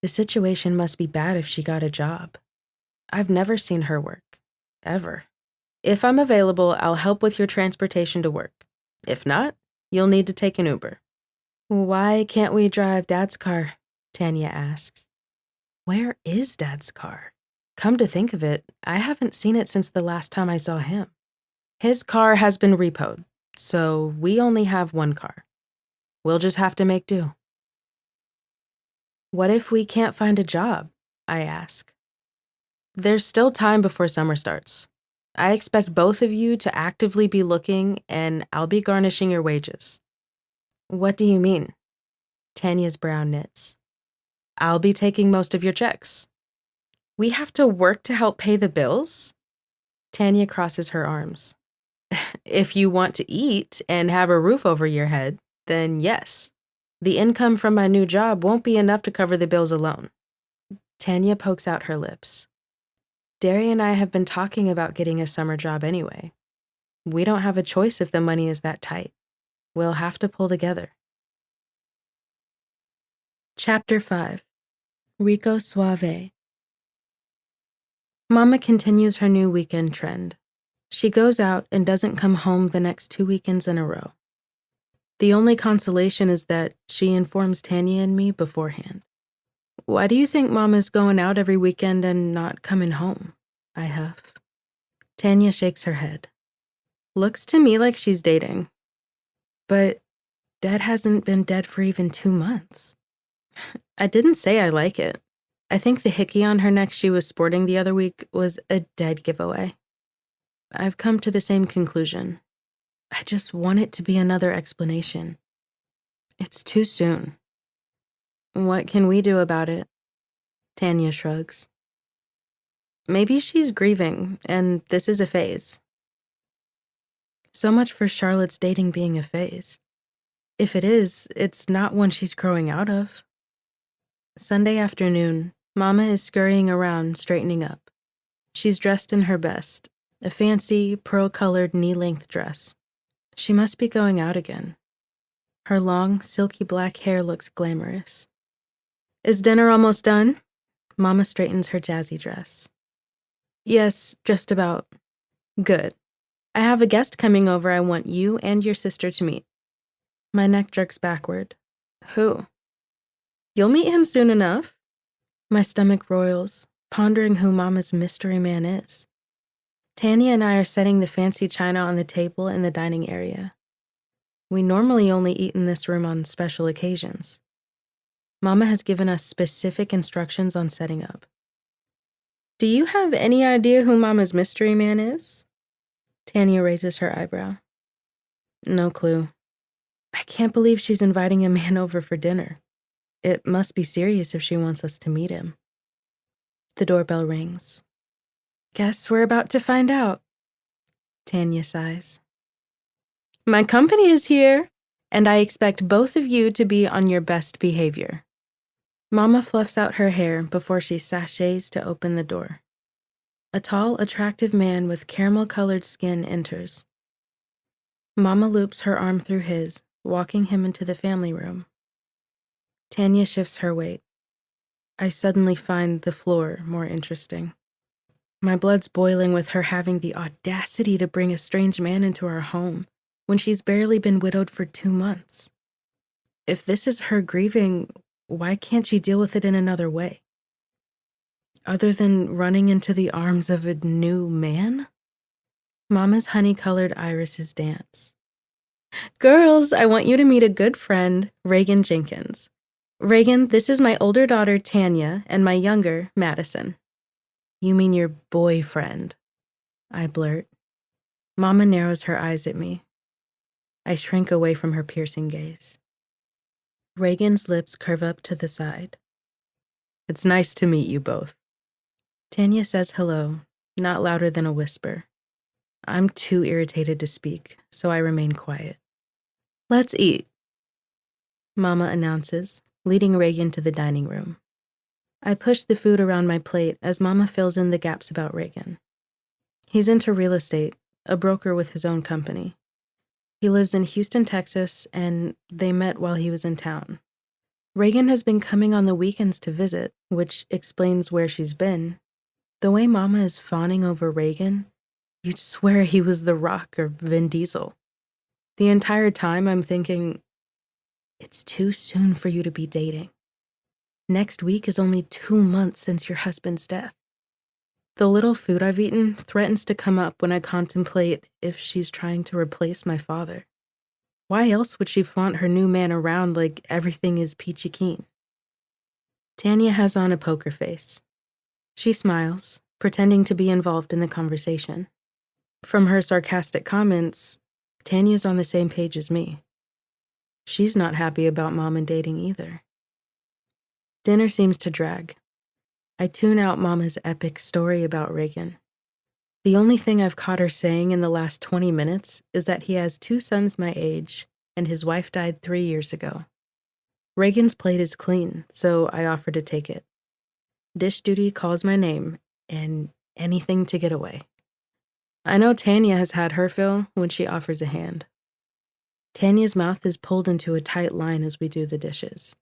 The situation must be bad if she got a job. I've never seen her work. Ever. If I'm available, I'll help with your transportation to work. If not, you'll need to take an Uber. Why can't we drive Dad's car? Tanya asks. Where is Dad's car? Come to think of it, I haven't seen it since the last time I saw him. His car has been repoed, so we only have one car. We'll just have to make do. What if we can't find a job? I ask. There's still time before summer starts. I expect both of you to actively be looking, and I'll be garnishing your wages. What do you mean? Tanya's brow knits. I'll be taking most of your checks. We have to work to help pay the bills? Tanya crosses her arms. If you want to eat and have a roof over your head, then yes. The income from my new job won't be enough to cover the bills alone. Tanya pokes out her lips. Derry and I have been talking about getting a summer job anyway. We don't have a choice if the money is that tight. We'll have to pull together. Chapter 5. Rico Suave. Mama continues her new weekend trend. She goes out and doesn't come home the next 2 weekends in a row. The only consolation is that she informs Tanya and me beforehand. Why do you think Mama's going out every weekend and not coming home? I huff. Tanya shakes her head. Looks to me like she's dating. But Dad hasn't been dead for even 2 months. I didn't say I like it. I think the hickey on her neck she was sporting the other week was a dead giveaway. I've come to the same conclusion. I just want it to be another explanation. It's too soon. What can we do about it? Tanya shrugs. Maybe she's grieving, and this is a phase. So much for Charlotte's dating being a phase. If it is, it's not one she's growing out of. Sunday afternoon, Mama is scurrying around, straightening up. She's dressed in her best, a fancy, pearl-colored knee-length dress. She must be going out again. Her long, silky black hair looks glamorous. Is dinner almost done? Mama straightens her jazzy dress. Yes, just about. Good. I have a guest coming over I want you and your sister to meet. My neck jerks backward. Who? You'll meet him soon enough. My stomach roils, pondering who Mama's mystery man is. Tanya and I are setting the fancy china on the table in the dining area. We normally only eat in this room on special occasions. Mama has given us specific instructions on setting up. Do you have any idea who Mama's mystery man is? Tanya raises her eyebrow. No clue. I can't believe she's inviting a man over for dinner. It must be serious if she wants us to meet him. The doorbell rings. Guess we're about to find out. Tanya sighs. My company is here, and I expect both of you to be on your best behavior. Mama fluffs out her hair before she sachets to open the door. A tall, attractive man with caramel-colored skin enters. Mama loops her arm through his, walking him into the family room. Tanya shifts her weight. I suddenly find the floor more interesting. My blood's boiling with her having the audacity to bring a strange man into our home when she's barely been widowed for 2 months. If this is her grieving, why can't she deal with it in another way? Other than running into the arms of a new man? Mama's honey-colored irises dance. Girls, I want you to meet a good friend, Reagan Jenkins. Reagan, this is my older daughter, Tanya, and my younger, Madison. You mean your boyfriend? I blurt. Mama narrows her eyes at me. I shrink away from her piercing gaze. Reagan's lips curve up to the side. It's nice to meet you both. Tanya says hello, not louder than a whisper. I'm too irritated to speak, so I remain quiet. Let's eat, Mama announces, leading Reagan to the dining room. I push the food around my plate as Mama fills in the gaps about Reagan. He's into real estate, a broker with his own company. He lives in Houston, Texas, and they met while he was in town. Reagan has been coming on the weekends to visit, which explains where she's been. The way Mama is fawning over Reagan, you'd swear he was The Rock or Vin Diesel. The entire time I'm thinking, it's too soon for you to be dating. Next week is only 2 months since your husband's death. The little food I've eaten threatens to come up when I contemplate if she's trying to replace my father. Why else would she flaunt her new man around like everything is peachy keen? Tanya has on a poker face. She smiles, pretending to be involved in the conversation. From her sarcastic comments, Tanya's on the same page as me. She's not happy about Mom and dating either. Dinner seems to drag. I tune out Mama's epic story about Reagan. The only thing I've caught her saying in the last 20 minutes is that he has 2 sons my age, and his wife died 3 years ago. Reagan's plate is clean, so I offer to take it. Dish duty calls my name, and anything to get away. I know Tanya has had her fill when she offers a hand. Tanya's mouth is pulled into a tight line as we do the dishes.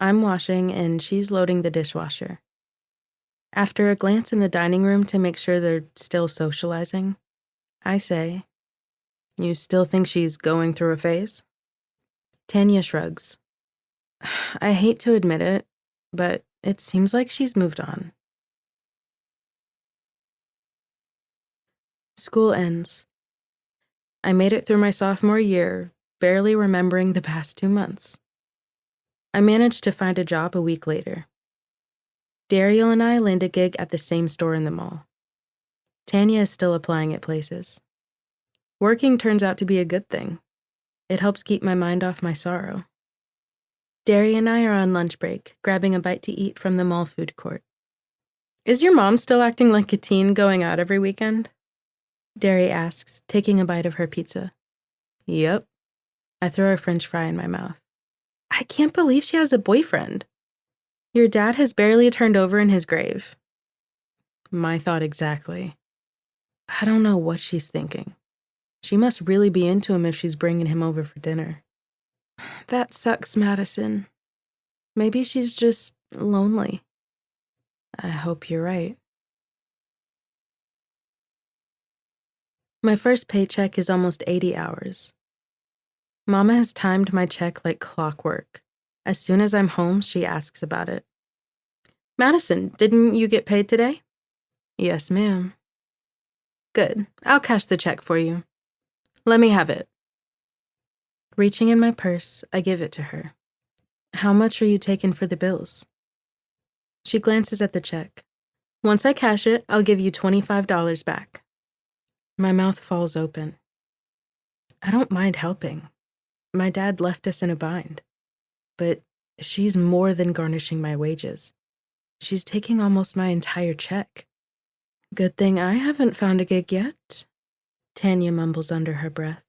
I'm washing, and she's loading the dishwasher. After a glance in the dining room to make sure they're still socializing, I say, You still think she's going through a phase? Tanya shrugs. I hate to admit it, but it seems like she's moved on. School ends. I made it through my sophomore year, barely remembering the past 2 months. I managed to find a job a week later. Dariel and I land a gig at the same store in the mall. Tanya is still applying at places. Working turns out to be a good thing. It helps keep my mind off my sorrow. Derry and I are on lunch break, grabbing a bite to eat from the mall food court. Is your mom still acting like a teen going out every weekend? Derry asks, taking a bite of her pizza. Yep. I throw a French fry in my mouth. I can't believe she has a boyfriend. Your dad has barely turned over in his grave. My thought exactly. I don't know what she's thinking. She must really be into him if she's bringing him over for dinner. That sucks, Madison. Maybe she's just lonely. I hope you're right. My first paycheck is almost 80 hours. Mama has timed my check like clockwork. As soon as I'm home, she asks about it. Madison, didn't you get paid today? Yes, ma'am. Good. I'll cash the check for you. Let me have it. Reaching in my purse, I give it to her. How much are you taking for the bills? She glances at the check. Once I cash it, I'll give you $25 back. My mouth falls open. I don't mind helping. My dad left us in a bind. But she's more than garnishing my wages. She's taking almost my entire check. Good thing I haven't found a gig yet, Tanya mumbles under her breath.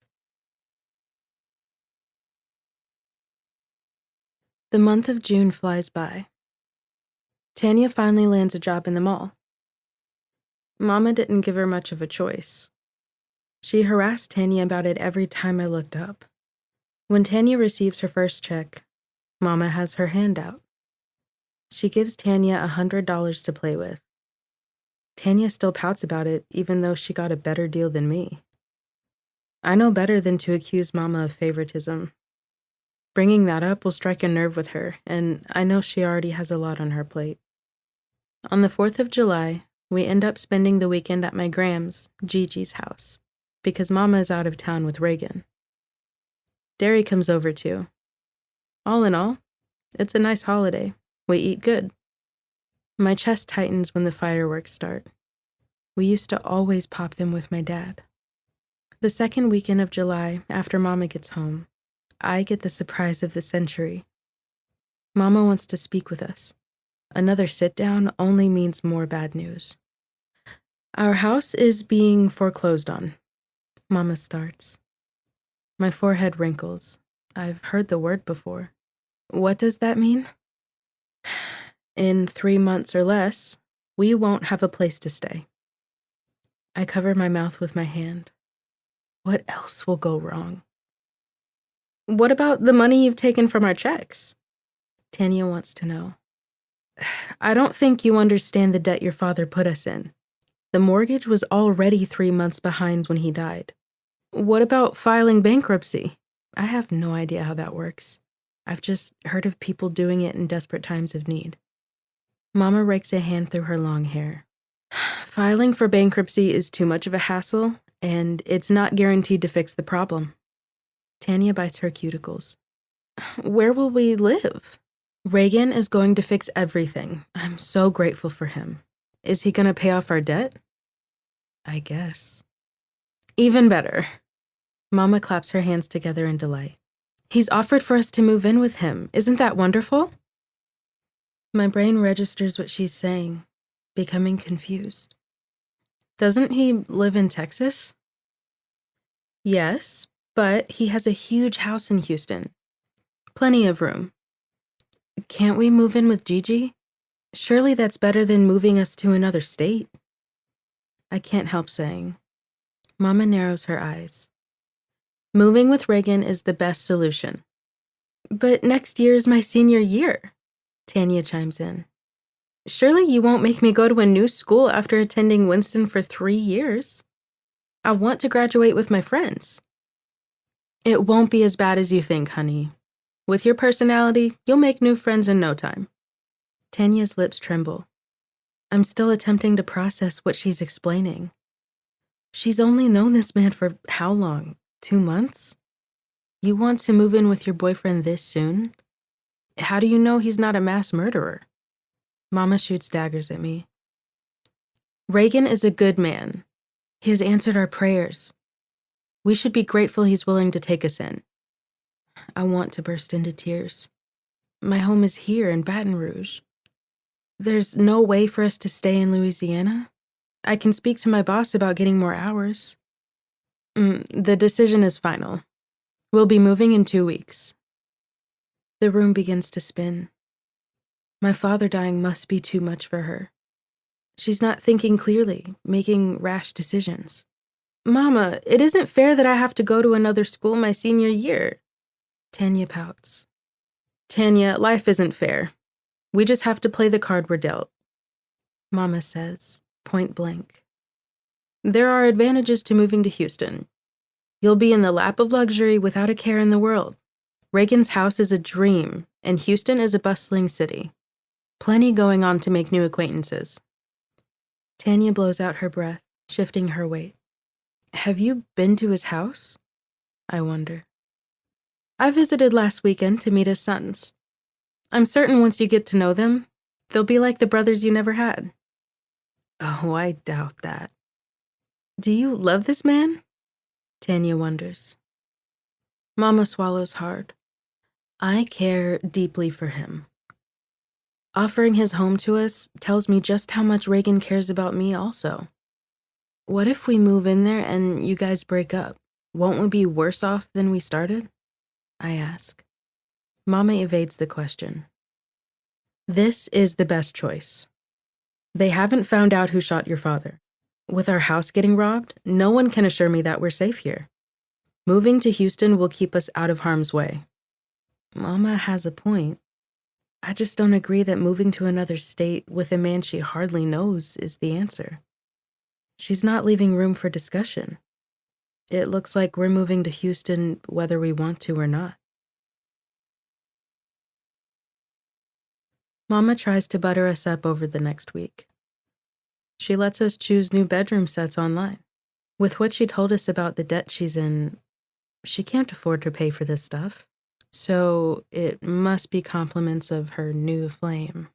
The month of June flies by. Tanya finally lands a job in the mall. Mama didn't give her much of a choice. She harassed Tanya about it every time I looked up. When Tanya receives her first check, Mama has her hand out. She gives Tanya $100 to play with. Tanya still pouts about it, even though she got a better deal than me. I know better than to accuse Mama of favoritism. Bringing that up will strike a nerve with her, and I know she already has a lot on her plate. On the 4th of July, we end up spending the weekend at my Gram's, Gigi's house, because Mama is out of town with Reagan. Derry comes over too. All in all, it's a nice holiday. We eat good. My chest tightens when the fireworks start. We used to always pop them with my dad. The second weekend of July, after Mama gets home, I get the surprise of the century. Mama wants to speak with us. Another sit-down only means more bad news. Our house is being foreclosed on, Mama starts. My forehead wrinkles. I've heard the word before. What does that mean? In 3 months or less, we won't have a place to stay. I cover my mouth with my hand. What else will go wrong? What about the money you've taken from our checks? Tanya wants to know. I don't think you understand the debt your father put us in. The mortgage was already 3 months behind when he died. What about filing bankruptcy? I have no idea how that works. I've just heard of people doing it in desperate times of need. Mama rakes a hand through her long hair. Filing for bankruptcy is too much of a hassle, and it's not guaranteed to fix the problem. Tanya bites her cuticles. Where will we live? Reagan is going to fix everything. I'm so grateful for him. Is he going to pay off our debt? I guess. Even better. Mama claps her hands together in delight. He's offered for us to move in with him. Isn't that wonderful? My brain registers what she's saying, becoming confused. Doesn't he live in Texas? Yes, but he has a huge house in Houston. Plenty of room. Can't we move in with Gigi? Surely that's better than moving us to another state. I can't help saying. Mama narrows her eyes. Moving with Reagan is the best solution. But next year is my senior year, Tanya chimes in. Surely you won't make me go to a new school after attending Winston for 3 years. I want to graduate with my friends. It won't be as bad as you think, honey. With your personality, you'll make new friends in no time. Tanya's lips tremble. I'm still attempting to process what she's explaining. She's only known this man for how long? 2 months? You want to move in with your boyfriend this soon? How do you know he's not a mass murderer? Mama shoots daggers at me. Reagan is a good man. He has answered our prayers. We should be grateful he's willing to take us in. I want to burst into tears. My home is here in Baton Rouge. There's no way for us to stay in Louisiana. I can speak to my boss about getting more hours. The decision is final. We'll be moving in 2 weeks. The room begins to spin. My father dying must be too much for her. She's not thinking clearly, making rash decisions. Mama, it isn't fair that I have to go to another school my senior year. Tanya pouts. Tanya, life isn't fair. We just have to play the card we're dealt. Mama says, point blank. There are advantages to moving to Houston. You'll be in the lap of luxury without a care in the world. Reagan's house is a dream, and Houston is a bustling city. Plenty going on to make new acquaintances. Tanya blows out her breath, shifting her weight. Have you been to his house? I wonder. I visited last weekend to meet his sons. I'm certain once you get to know them, they'll be like the brothers you never had. Oh, I doubt that. Do you love this man? Tanya wonders. Mama swallows hard. I care deeply for him. Offering his home to us tells me just how much Reagan cares about me also. What if we move in there and you guys break up? Won't we be worse off than we started? I ask. Mama evades the question. This is the best choice. They haven't found out who shot your father. With our house getting robbed, no one can assure me that we're safe here. Moving to Houston will keep us out of harm's way. Mama has a point. I just don't agree that moving to another state with a man she hardly knows is the answer. She's not leaving room for discussion. It looks like we're moving to Houston whether we want to or not. Mama tries to butter us up over the next week. She lets us choose new bedroom sets online. With what she told us about the debt she's in, she can't afford to pay for this stuff. So it must be compliments of her new flame.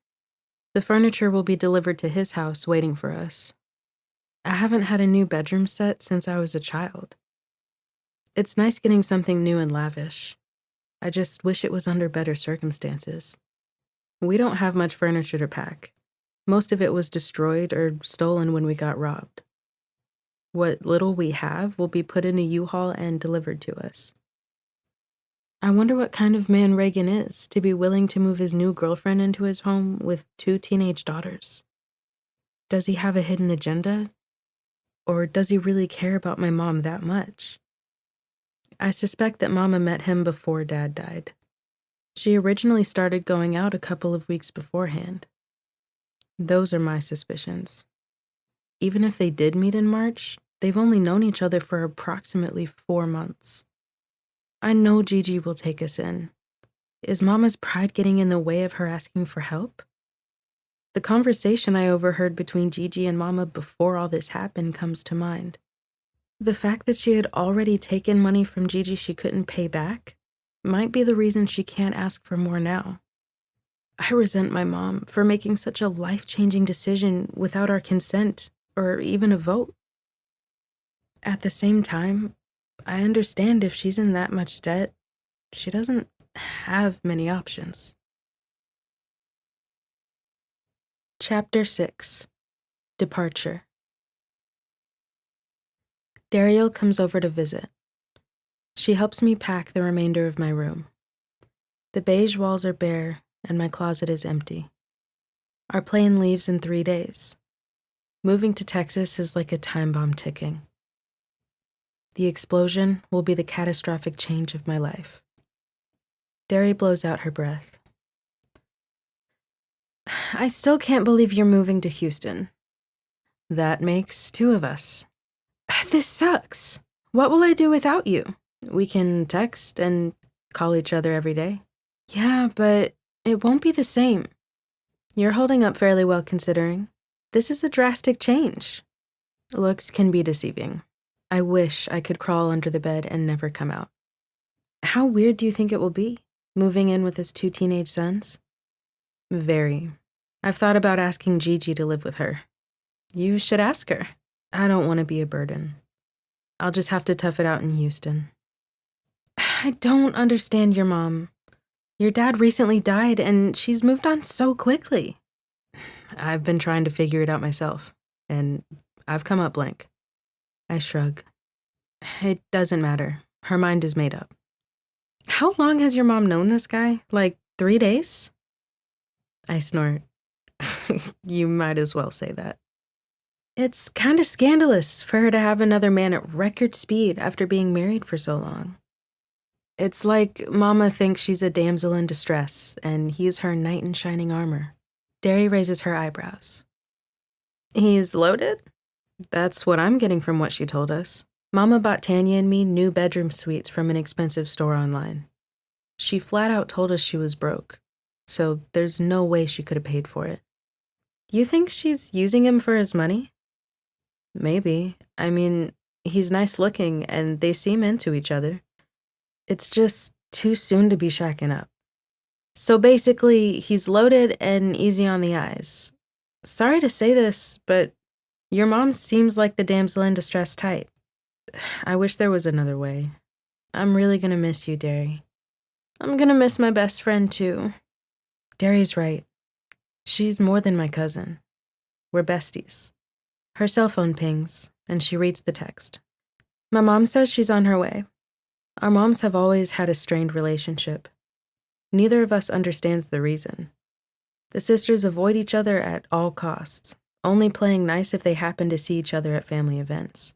The furniture will be delivered to his house waiting for us. I haven't had a new bedroom set since I was a child. It's nice getting something new and lavish. I just wish it was under better circumstances. We don't have much furniture to pack. Most of it was destroyed or stolen when we got robbed. What little we have will be put in a U-Haul and delivered to us. I wonder what kind of man Reagan is to be willing to move his new girlfriend into his home with 2 teenage daughters. Does he have a hidden agenda? Or does he really care about my mom that much? I suspect that Mama met him before Dad died. She originally started going out a couple of weeks beforehand. Those are my suspicions. Even if they did meet in March, they've only known each other for approximately 4 months. I know Gigi will take us in. Is Mama's pride getting in the way of her asking for help? The conversation I overheard between Gigi and Mama before all this happened comes to mind. The fact that she had already taken money from Gigi she couldn't pay back might be the reason she can't ask for more now. I resent my mom for making such a life-changing decision without our consent or even a vote. At the same time, I understand if she's in that much debt, she doesn't have many options. Chapter 6. Departure. Daryl comes over to visit. She helps me pack the remainder of my room. The beige walls are bare, and my closet is empty. Our plane leaves in 3 days. Moving to Texas is like a time bomb ticking. The explosion will be the catastrophic change of my life. Derry blows out her breath. I still can't believe you're moving to Houston. That makes 2 of us. This sucks. What will I do without you? We can text and call each other every day. Yeah, but it won't be the same. You're holding up fairly well considering. This is a drastic change. Looks can be deceiving. I wish I could crawl under the bed and never come out. How weird do you think it will be, moving in with his 2 teenage sons? Very. I've thought about asking Gigi to live with her. You should ask her. I don't want to be a burden. I'll just have to tough it out in Houston. I don't understand your mom. Your dad recently died and she's moved on so quickly. I've been trying to figure it out myself, and I've come up blank. I shrug. It doesn't matter. Her mind is made up. How long has your mom known this guy? Like 3 days? I snort. You might as well say that. It's kind of scandalous for her to have another man at record speed after being married for so long. It's like Mama thinks she's a damsel in distress, and he's her knight in shining armor. Derry raises her eyebrows. He's loaded? That's what I'm getting from what she told us. Mama bought Tanya and me new bedroom suites from an expensive store online. She flat out told us she was broke, so there's no way she could have paid for it. You think she's using him for his money? Maybe. I mean, he's nice looking and they seem into each other. It's just too soon to be shacking up. So basically, he's loaded and easy on the eyes. Sorry to say this, but your mom seems like the damsel in distress type. I wish there was another way. I'm really gonna miss you, Derry. I'm gonna miss my best friend, too. Derry's right. She's more than my cousin. We're besties. Her cell phone pings, and she reads the text. My mom says she's on her way. Our moms have always had a strained relationship. Neither of us understands the reason. The sisters avoid each other at all costs, only playing nice if they happen to see each other at family events.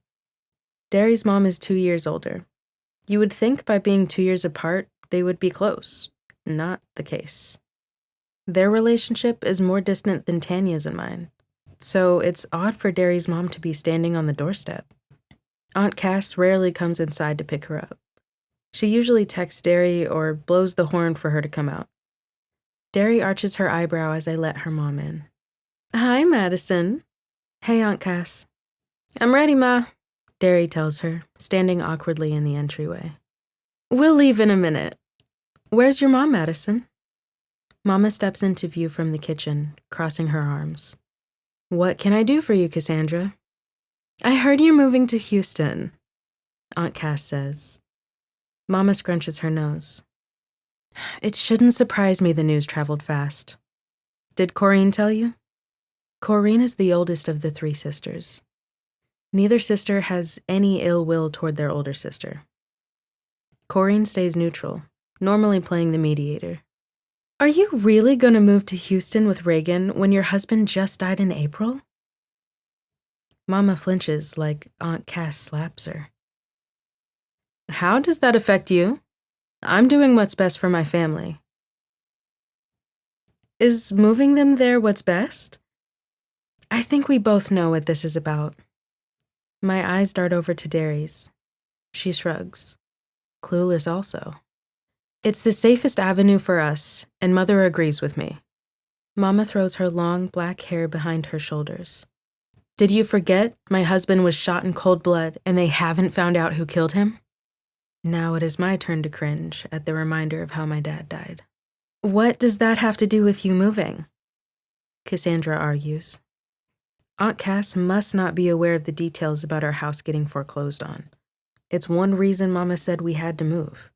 Derry's mom is 2 years older. You would think by being 2 years apart, they would be close. Not the case. Their relationship is more distant than Tanya's and mine, so it's odd for Derry's mom to be standing on the doorstep. Aunt Cass rarely comes inside to pick her up. She usually texts Derry or blows the horn for her to come out. Derry arches her eyebrow as I let her mom in. Hi, Madison. Hey, Aunt Cass. I'm ready, Ma, Derry tells her, standing awkwardly in the entryway. We'll leave in a minute. Where's your mom, Madison? Mama steps into view from the kitchen, crossing her arms. What can I do for you, Cassandra? I heard you're moving to Houston, Aunt Cass says. Mama scrunches her nose. It shouldn't surprise me the news traveled fast. Did Corinne tell you? Corinne is the oldest of the 3 sisters. Neither sister has any ill will toward their older sister. Corinne stays neutral, normally playing the mediator. Are you really going to move to Houston with Reagan when your husband just died in April? Mama flinches like Aunt Cass slaps her. How does that affect you? I'm doing what's best for my family. Is moving them there what's best? I think we both know what this is about. My eyes dart over to Derry's. She shrugs. Clueless also. It's the safest avenue for us, and Mother agrees with me. Mama throws her long black hair behind her shoulders. Did you forget my husband was shot in cold blood and they haven't found out who killed him? Now it is my turn to cringe at the reminder of how my dad died. What does that have to do with you moving? Cassandra argues. Aunt Cass must not be aware of the details about our house getting foreclosed on. It's one reason Mama said we had to move.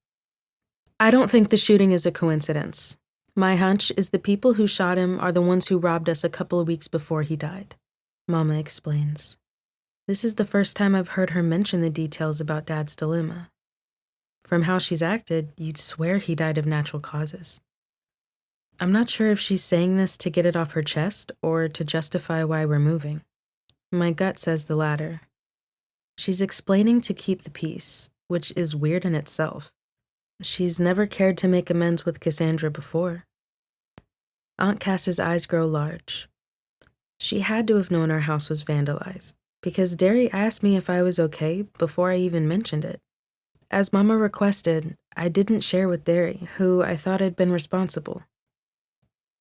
I don't think the shooting is a coincidence. My hunch is the people who shot him are the ones who robbed us a couple of weeks before he died. Mama explains. This is the first time I've heard her mention the details about Dad's dilemma. From how she's acted, you'd swear he died of natural causes. I'm not sure if she's saying this to get it off her chest or to justify why we're moving. My gut says the latter. She's explaining to keep the peace, which is weird in itself. She's never cared to make amends with Cassandra before. Aunt Cass's eyes grow large. She had to have known our house was vandalized, because Derry asked me if I was okay before I even mentioned it. As Mama requested, I didn't share with Derry, who I thought had been responsible.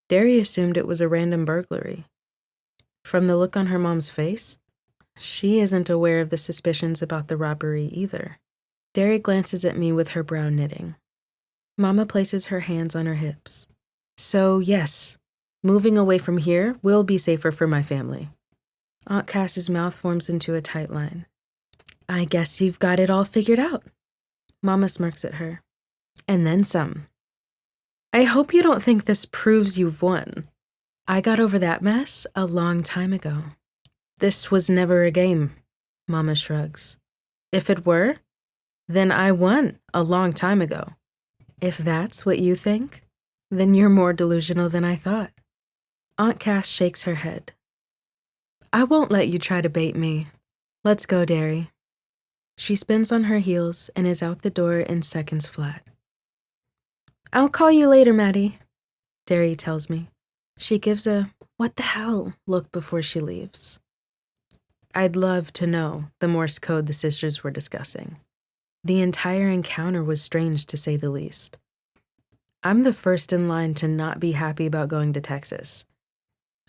Derry assumed it was a random burglary. From the look on her mom's face, she isn't aware of the suspicions about the robbery either. Derry glances at me with her brow knitting. Mama places her hands on her hips. So, yes, moving away from here will be safer for my family. Aunt Cass's mouth forms into a tight line. I guess you've got it all figured out. Mama smirks at her. And then some. I hope you don't think this proves you've won. I got over that mess a long time ago. This was never a game, Mama shrugs. If it were, then I won a long time ago. If that's what you think, then you're more delusional than I thought. Aunt Cass shakes her head. I won't let you try to bait me. Let's go, Derry. She spins on her heels and is out the door in seconds flat. I'll call you later, Maddie, Derry tells me. She gives a what the hell look before she leaves. I'd love to know the Morse code the sisters were discussing. The entire encounter was strange, to say the least. I'm the first in line to not be happy about going to Texas.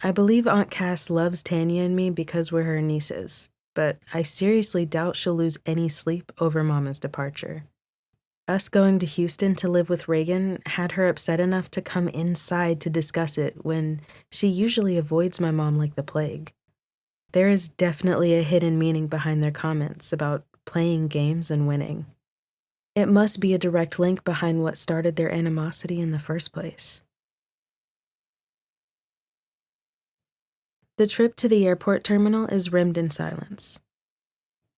I believe Aunt Cass loves Tanya and me because we're her nieces, but I seriously doubt she'll lose any sleep over Mama's departure. Us going to Houston to live with Reagan had her upset enough to come inside to discuss it when she usually avoids my mom like the plague. There is definitely a hidden meaning behind their comments about playing games and winning. It must be a direct link behind what started their animosity in the first place. The trip to the airport terminal is rimmed in silence.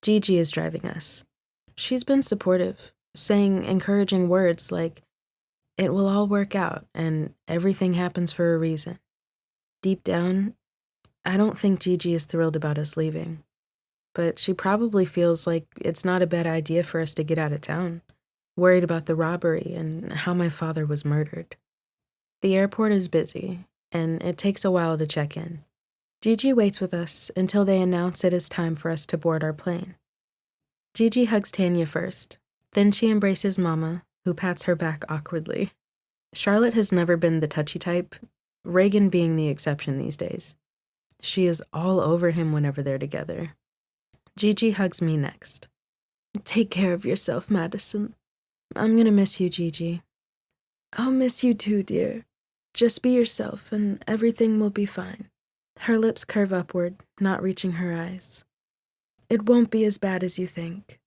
Gigi is driving us. She's been supportive, saying encouraging words like, "It will all work out and everything happens for a reason." Deep down, I don't think Gigi is thrilled about us leaving, but she probably feels like it's not a bad idea for us to get out of town, worried about the robbery and how my father was murdered. The airport is busy, and it takes a while to check in. Gigi waits with us until they announce it is time for us to board our plane. Gigi hugs Tanya first, then she embraces Mama, who pats her back awkwardly. Charlotte has never been the touchy type, Reagan being the exception these days. She is all over him whenever they're together. Gigi hugs me next. Take care of yourself, Madison. I'm gonna miss you, Gigi. I'll miss you too, dear. Just be yourself and everything will be fine. Her lips curve upward, not reaching her eyes. It won't be as bad as you think.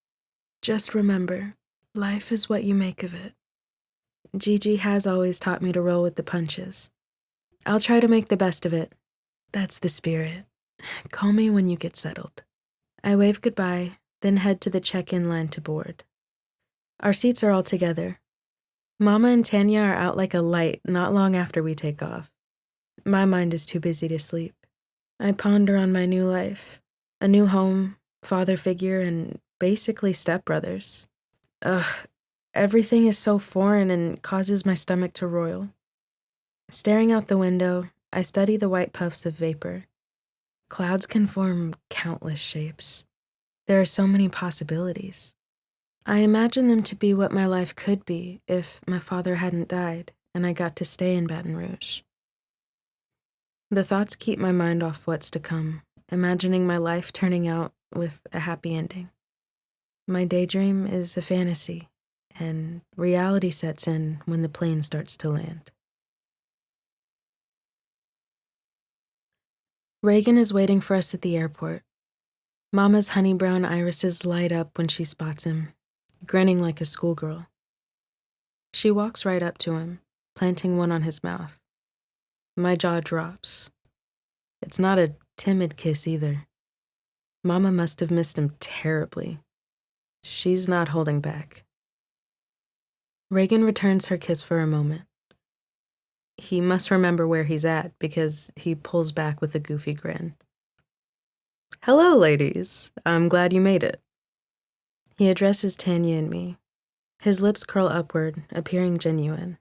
Just remember, life is what you make of it. Gigi has always taught me to roll with the punches. I'll try to make the best of it. That's the spirit. Call me when you get settled. I wave goodbye, then head to the check-in line to board. Our seats are all together. Mama and Tanya are out like a light not long after we take off. My mind is too busy to sleep. I ponder on my new life, a new home, father figure, and basically stepbrothers. Ugh, everything is so foreign and causes my stomach to roil. Staring out the window, I study the white puffs of vapor. Clouds can form countless shapes. There are so many possibilities. I imagine them to be what my life could be if my father hadn't died and I got to stay in Baton Rouge. The thoughts keep my mind off what's to come, imagining my life turning out with a happy ending. My daydream is a fantasy, and reality sets in when the plane starts to land. Reagan is waiting for us at the airport. Mama's honey brown irises light up when she spots him, grinning like a schoolgirl. She walks right up to him, planting one on his mouth. My jaw drops. It's not a timid kiss either. Mama must have missed him terribly. She's not holding back. Reagan returns her kiss for a moment. He must remember where he's at because he pulls back with a goofy grin. Hello, ladies. I'm glad you made it. He addresses Tanya and me. His lips curl upward, appearing genuine.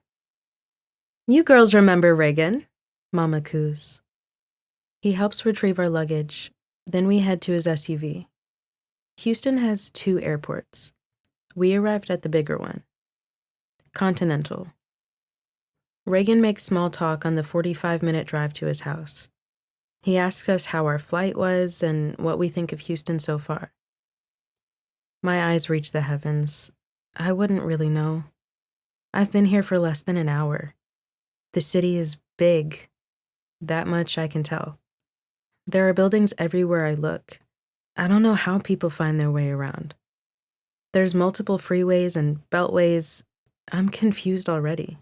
You girls remember Reagan, Mama coos. He helps retrieve our luggage, then we head to his SUV. Houston has 2 airports. We arrived at the bigger one. Continental. Reagan makes small talk on the 45-minute drive to his house. He asks us how our flight was and what we think of Houston so far. My eyes reach the heavens. I wouldn't really know. I've been here for less than an hour. The city is big. That much I can tell. There are buildings everywhere I look. I don't know how people find their way around. There's multiple freeways and beltways. I'm confused already.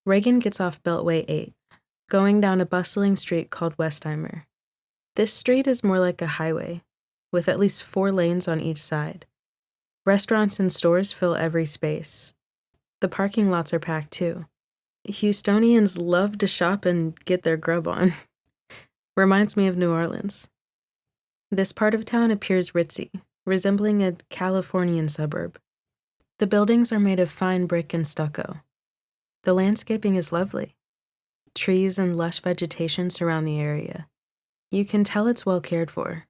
Reagan gets off Beltway 8, going down a bustling street called Westheimer. This street is more like a highway, with at least 4 lanes on each side. Restaurants and stores fill every space. The parking lots are packed too. Houstonians love to shop and get their grub on. Reminds me of New Orleans. This part of town appears ritzy, resembling a Californian suburb. The buildings are made of fine brick and stucco. The landscaping is lovely. Trees and lush vegetation surround the area. You can tell it's well cared for.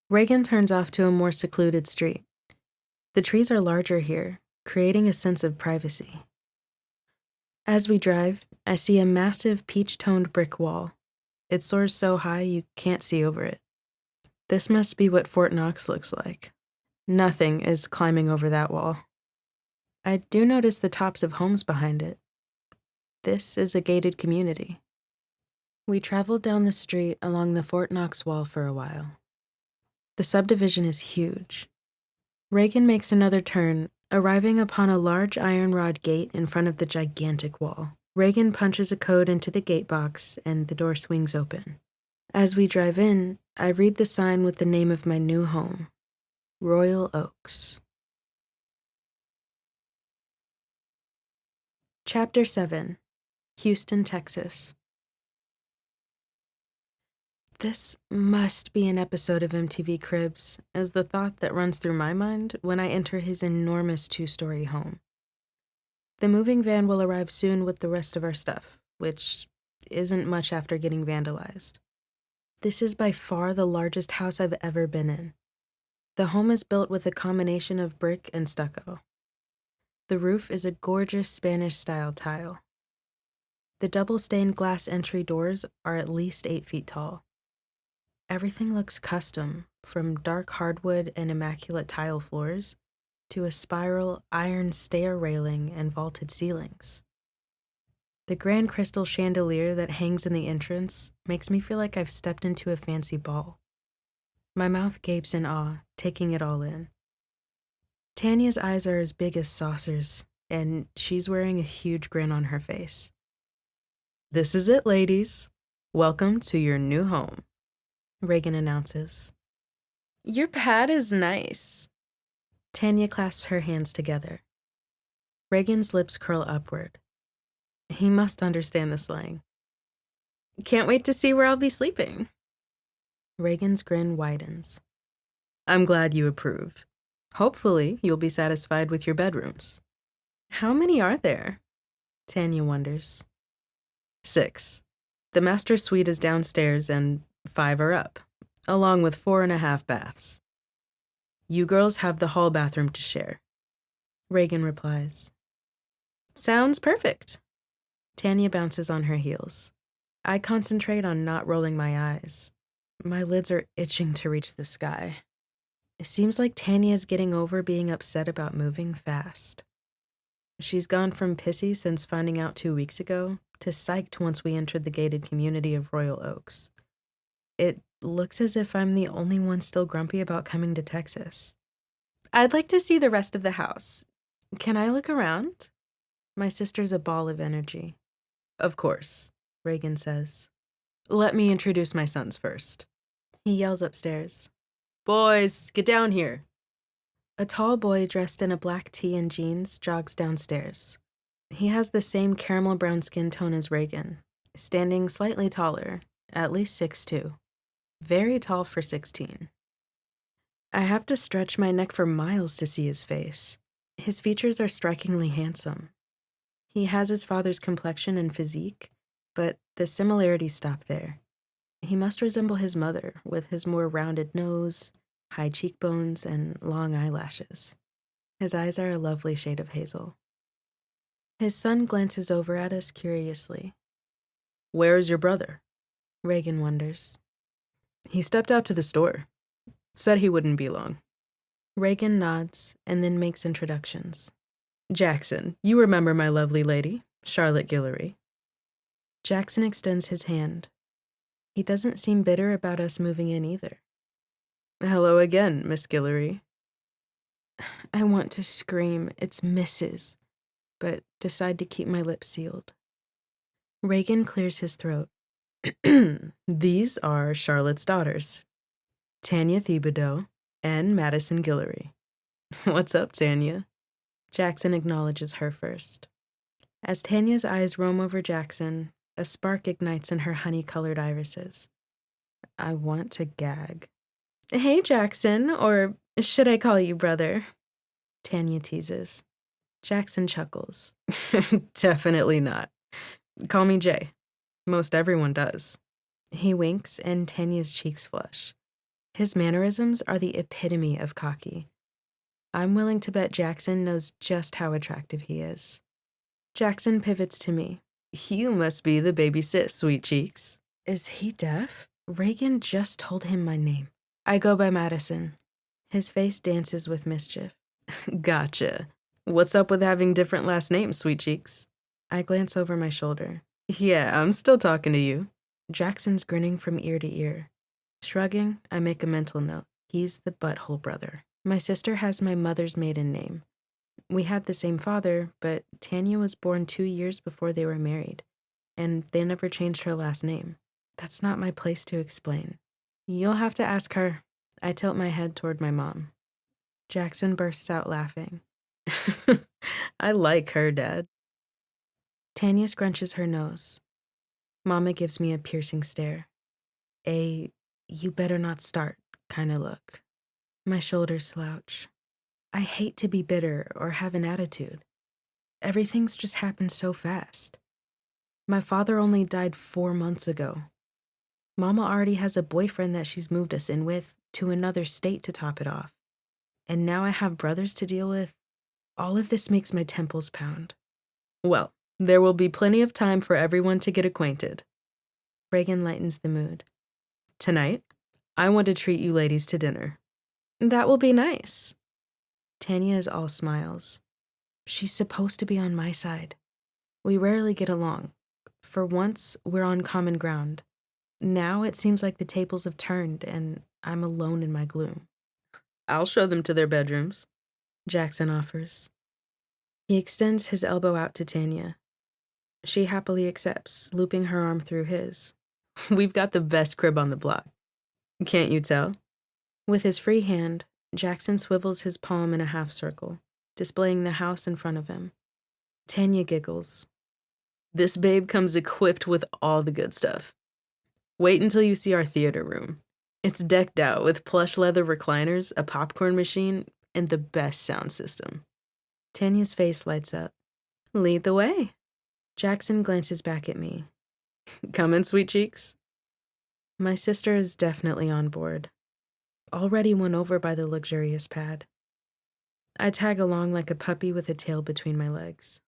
Reagan turns off to a more secluded street. The trees are larger here, creating a sense of privacy. As we drive, I see a massive peach-toned brick wall. It soars so high you can't see over it. This must be what Fort Knox looks like. Nothing is climbing over that wall. I do notice the tops of homes behind it. This is a gated community. We traveled down the street along the Fort Knox wall for a while. The subdivision is huge. Reagan makes another turn, arriving upon a large iron rod gate in front of the gigantic wall. Reagan punches a code into the gate box, and the door swings open. As we drive in, I read the sign with the name of my new home, Royal Oaks. Chapter 7, Houston, Texas. This must be an episode of MTV Cribs, is the thought that runs through my mind when I enter his enormous 2-story home. The moving van will arrive soon with the rest of our stuff, which isn't much after getting vandalized. This is by far the largest house I've ever been in. The home is built with a combination of brick and stucco. The roof is a gorgeous Spanish-style tile. The double stained glass entry doors are at least 8 feet tall. Everything looks custom, from dark hardwood and immaculate tile floors to a spiral iron stair railing and vaulted ceilings. The grand crystal chandelier that hangs in the entrance makes me feel like I've stepped into a fancy ball. My mouth gapes in awe, taking it all in. Tanya's eyes are as big as saucers, and she's wearing a huge grin on her face. "This is it, ladies. Welcome to your new home," Reagan announces. "Your pad is nice." Tanya clasps her hands together. Reagan's lips curl upward. He must understand the slang. "Can't wait to see where I'll be sleeping." Reagan's grin widens. "I'm glad you approve. Hopefully, you'll be satisfied with your bedrooms." "How many are there?" Tanya wonders. 6. The master suite is downstairs and 5 are up, along with 4.5 baths. You girls have the hall bathroom to share. Reagan replies. "Sounds perfect." Tanya bounces on her heels. I concentrate on not rolling my eyes. My lids are itching to reach the sky. It seems like Tanya's getting over being upset about moving fast. She's gone from pissy since finding out 2 weeks ago to psyched once we entered the gated community of Royal Oaks. It looks as if I'm the only one still grumpy about coming to Texas. "I'd like to see the rest of the house. Can I look around?" My sister's a ball of energy. "Of course," Reagan says. "Let me introduce my sons first." He yells upstairs. "Boys, get down here." A tall boy dressed in a black tee and jeans jogs downstairs. He has the same caramel brown skin tone as Reagan, standing slightly taller, at least 6'2". Very tall for 16. I have to stretch my neck for miles to see his face. His features are strikingly handsome. He has his father's complexion and physique, but the similarities stop there. He must resemble his mother, with his more rounded nose, high cheekbones, and long eyelashes. His eyes are a lovely shade of hazel. His son glances over at us curiously. "Where is your brother?" Reagan wonders. "He stepped out to the store. Said he wouldn't be long." Reagan nods and then makes introductions. "Jackson, you remember my lovely lady, Charlotte Guillory." Jackson extends his hand. He doesn't seem bitter about us moving in either. "Hello again, Miss Guillory." I want to scream, "It's Mrs." but decide to keep my lips sealed. Reagan clears his throat. These are Charlotte's daughters, Tanya Thibodeau and Madison Guillory. What's up, Tanya? Jackson acknowledges her first. As Tanya's eyes roam over Jackson, a spark ignites in her honey-colored irises. I want to gag. Hey, Jackson, or should I call you brother? Tanya teases. Jackson chuckles. Definitely not. Call me Jay. Most everyone does. He winks and Tanya's cheeks flush. His mannerisms are the epitome of cocky. I'm willing to bet Jackson knows just how attractive he is. Jackson pivots to me. You must be the baby sis, sweet cheeks. Is he deaf? Reagan just told him my name. I go by Madison. His face dances with mischief. Gotcha. What's up with having different last names, sweet cheeks? I glance over my shoulder. Yeah, I'm still talking to you. Jackson's grinning from ear to ear. Shrugging, I make a mental note. He's the butthole brother. My sister has my mother's maiden name. We had the same father, but Tanya was born 2 years before they were married, and they never changed her last name. That's not my place to explain. You'll have to ask her. I tilt my head toward my mom. Jackson bursts out laughing. I like her, Dad. Tanya scrunches her nose. Mama gives me a piercing stare. You better not start kind of look. My shoulders slouch. I hate to be bitter or have an attitude. Everything's just happened so fast. My father only died 4 months ago. Mama already has a boyfriend that she's moved us in with to another state to top it off. And now I have brothers to deal with. All of this makes my temples pound. Well, there will be plenty of time for everyone to get acquainted. Reagan lightens the mood. Tonight, I want to treat you ladies to dinner. That will be nice. Tanya is all smiles. She's supposed to be on my side. We rarely get along. For once, we're on common ground. Now it seems like the tables have turned and I'm alone in my gloom. I'll show them to their bedrooms, Jackson offers. He extends his elbow out to Tanya. She happily accepts, looping her arm through his. We've got the best crib on the block. Can't you tell? With his free hand, Jackson swivels his palm in a half circle, displaying the house in front of him. Tanya giggles. This babe comes equipped with all the good stuff. Wait until you see our theater room. It's decked out with plush leather recliners, a popcorn machine, and the best sound system. Tanya's face lights up. Lead the way. Jackson glances back at me. Come in, sweet cheeks. My sister is definitely on board. Already won over by the luxurious pad. I tag along like a puppy with a tail between my legs.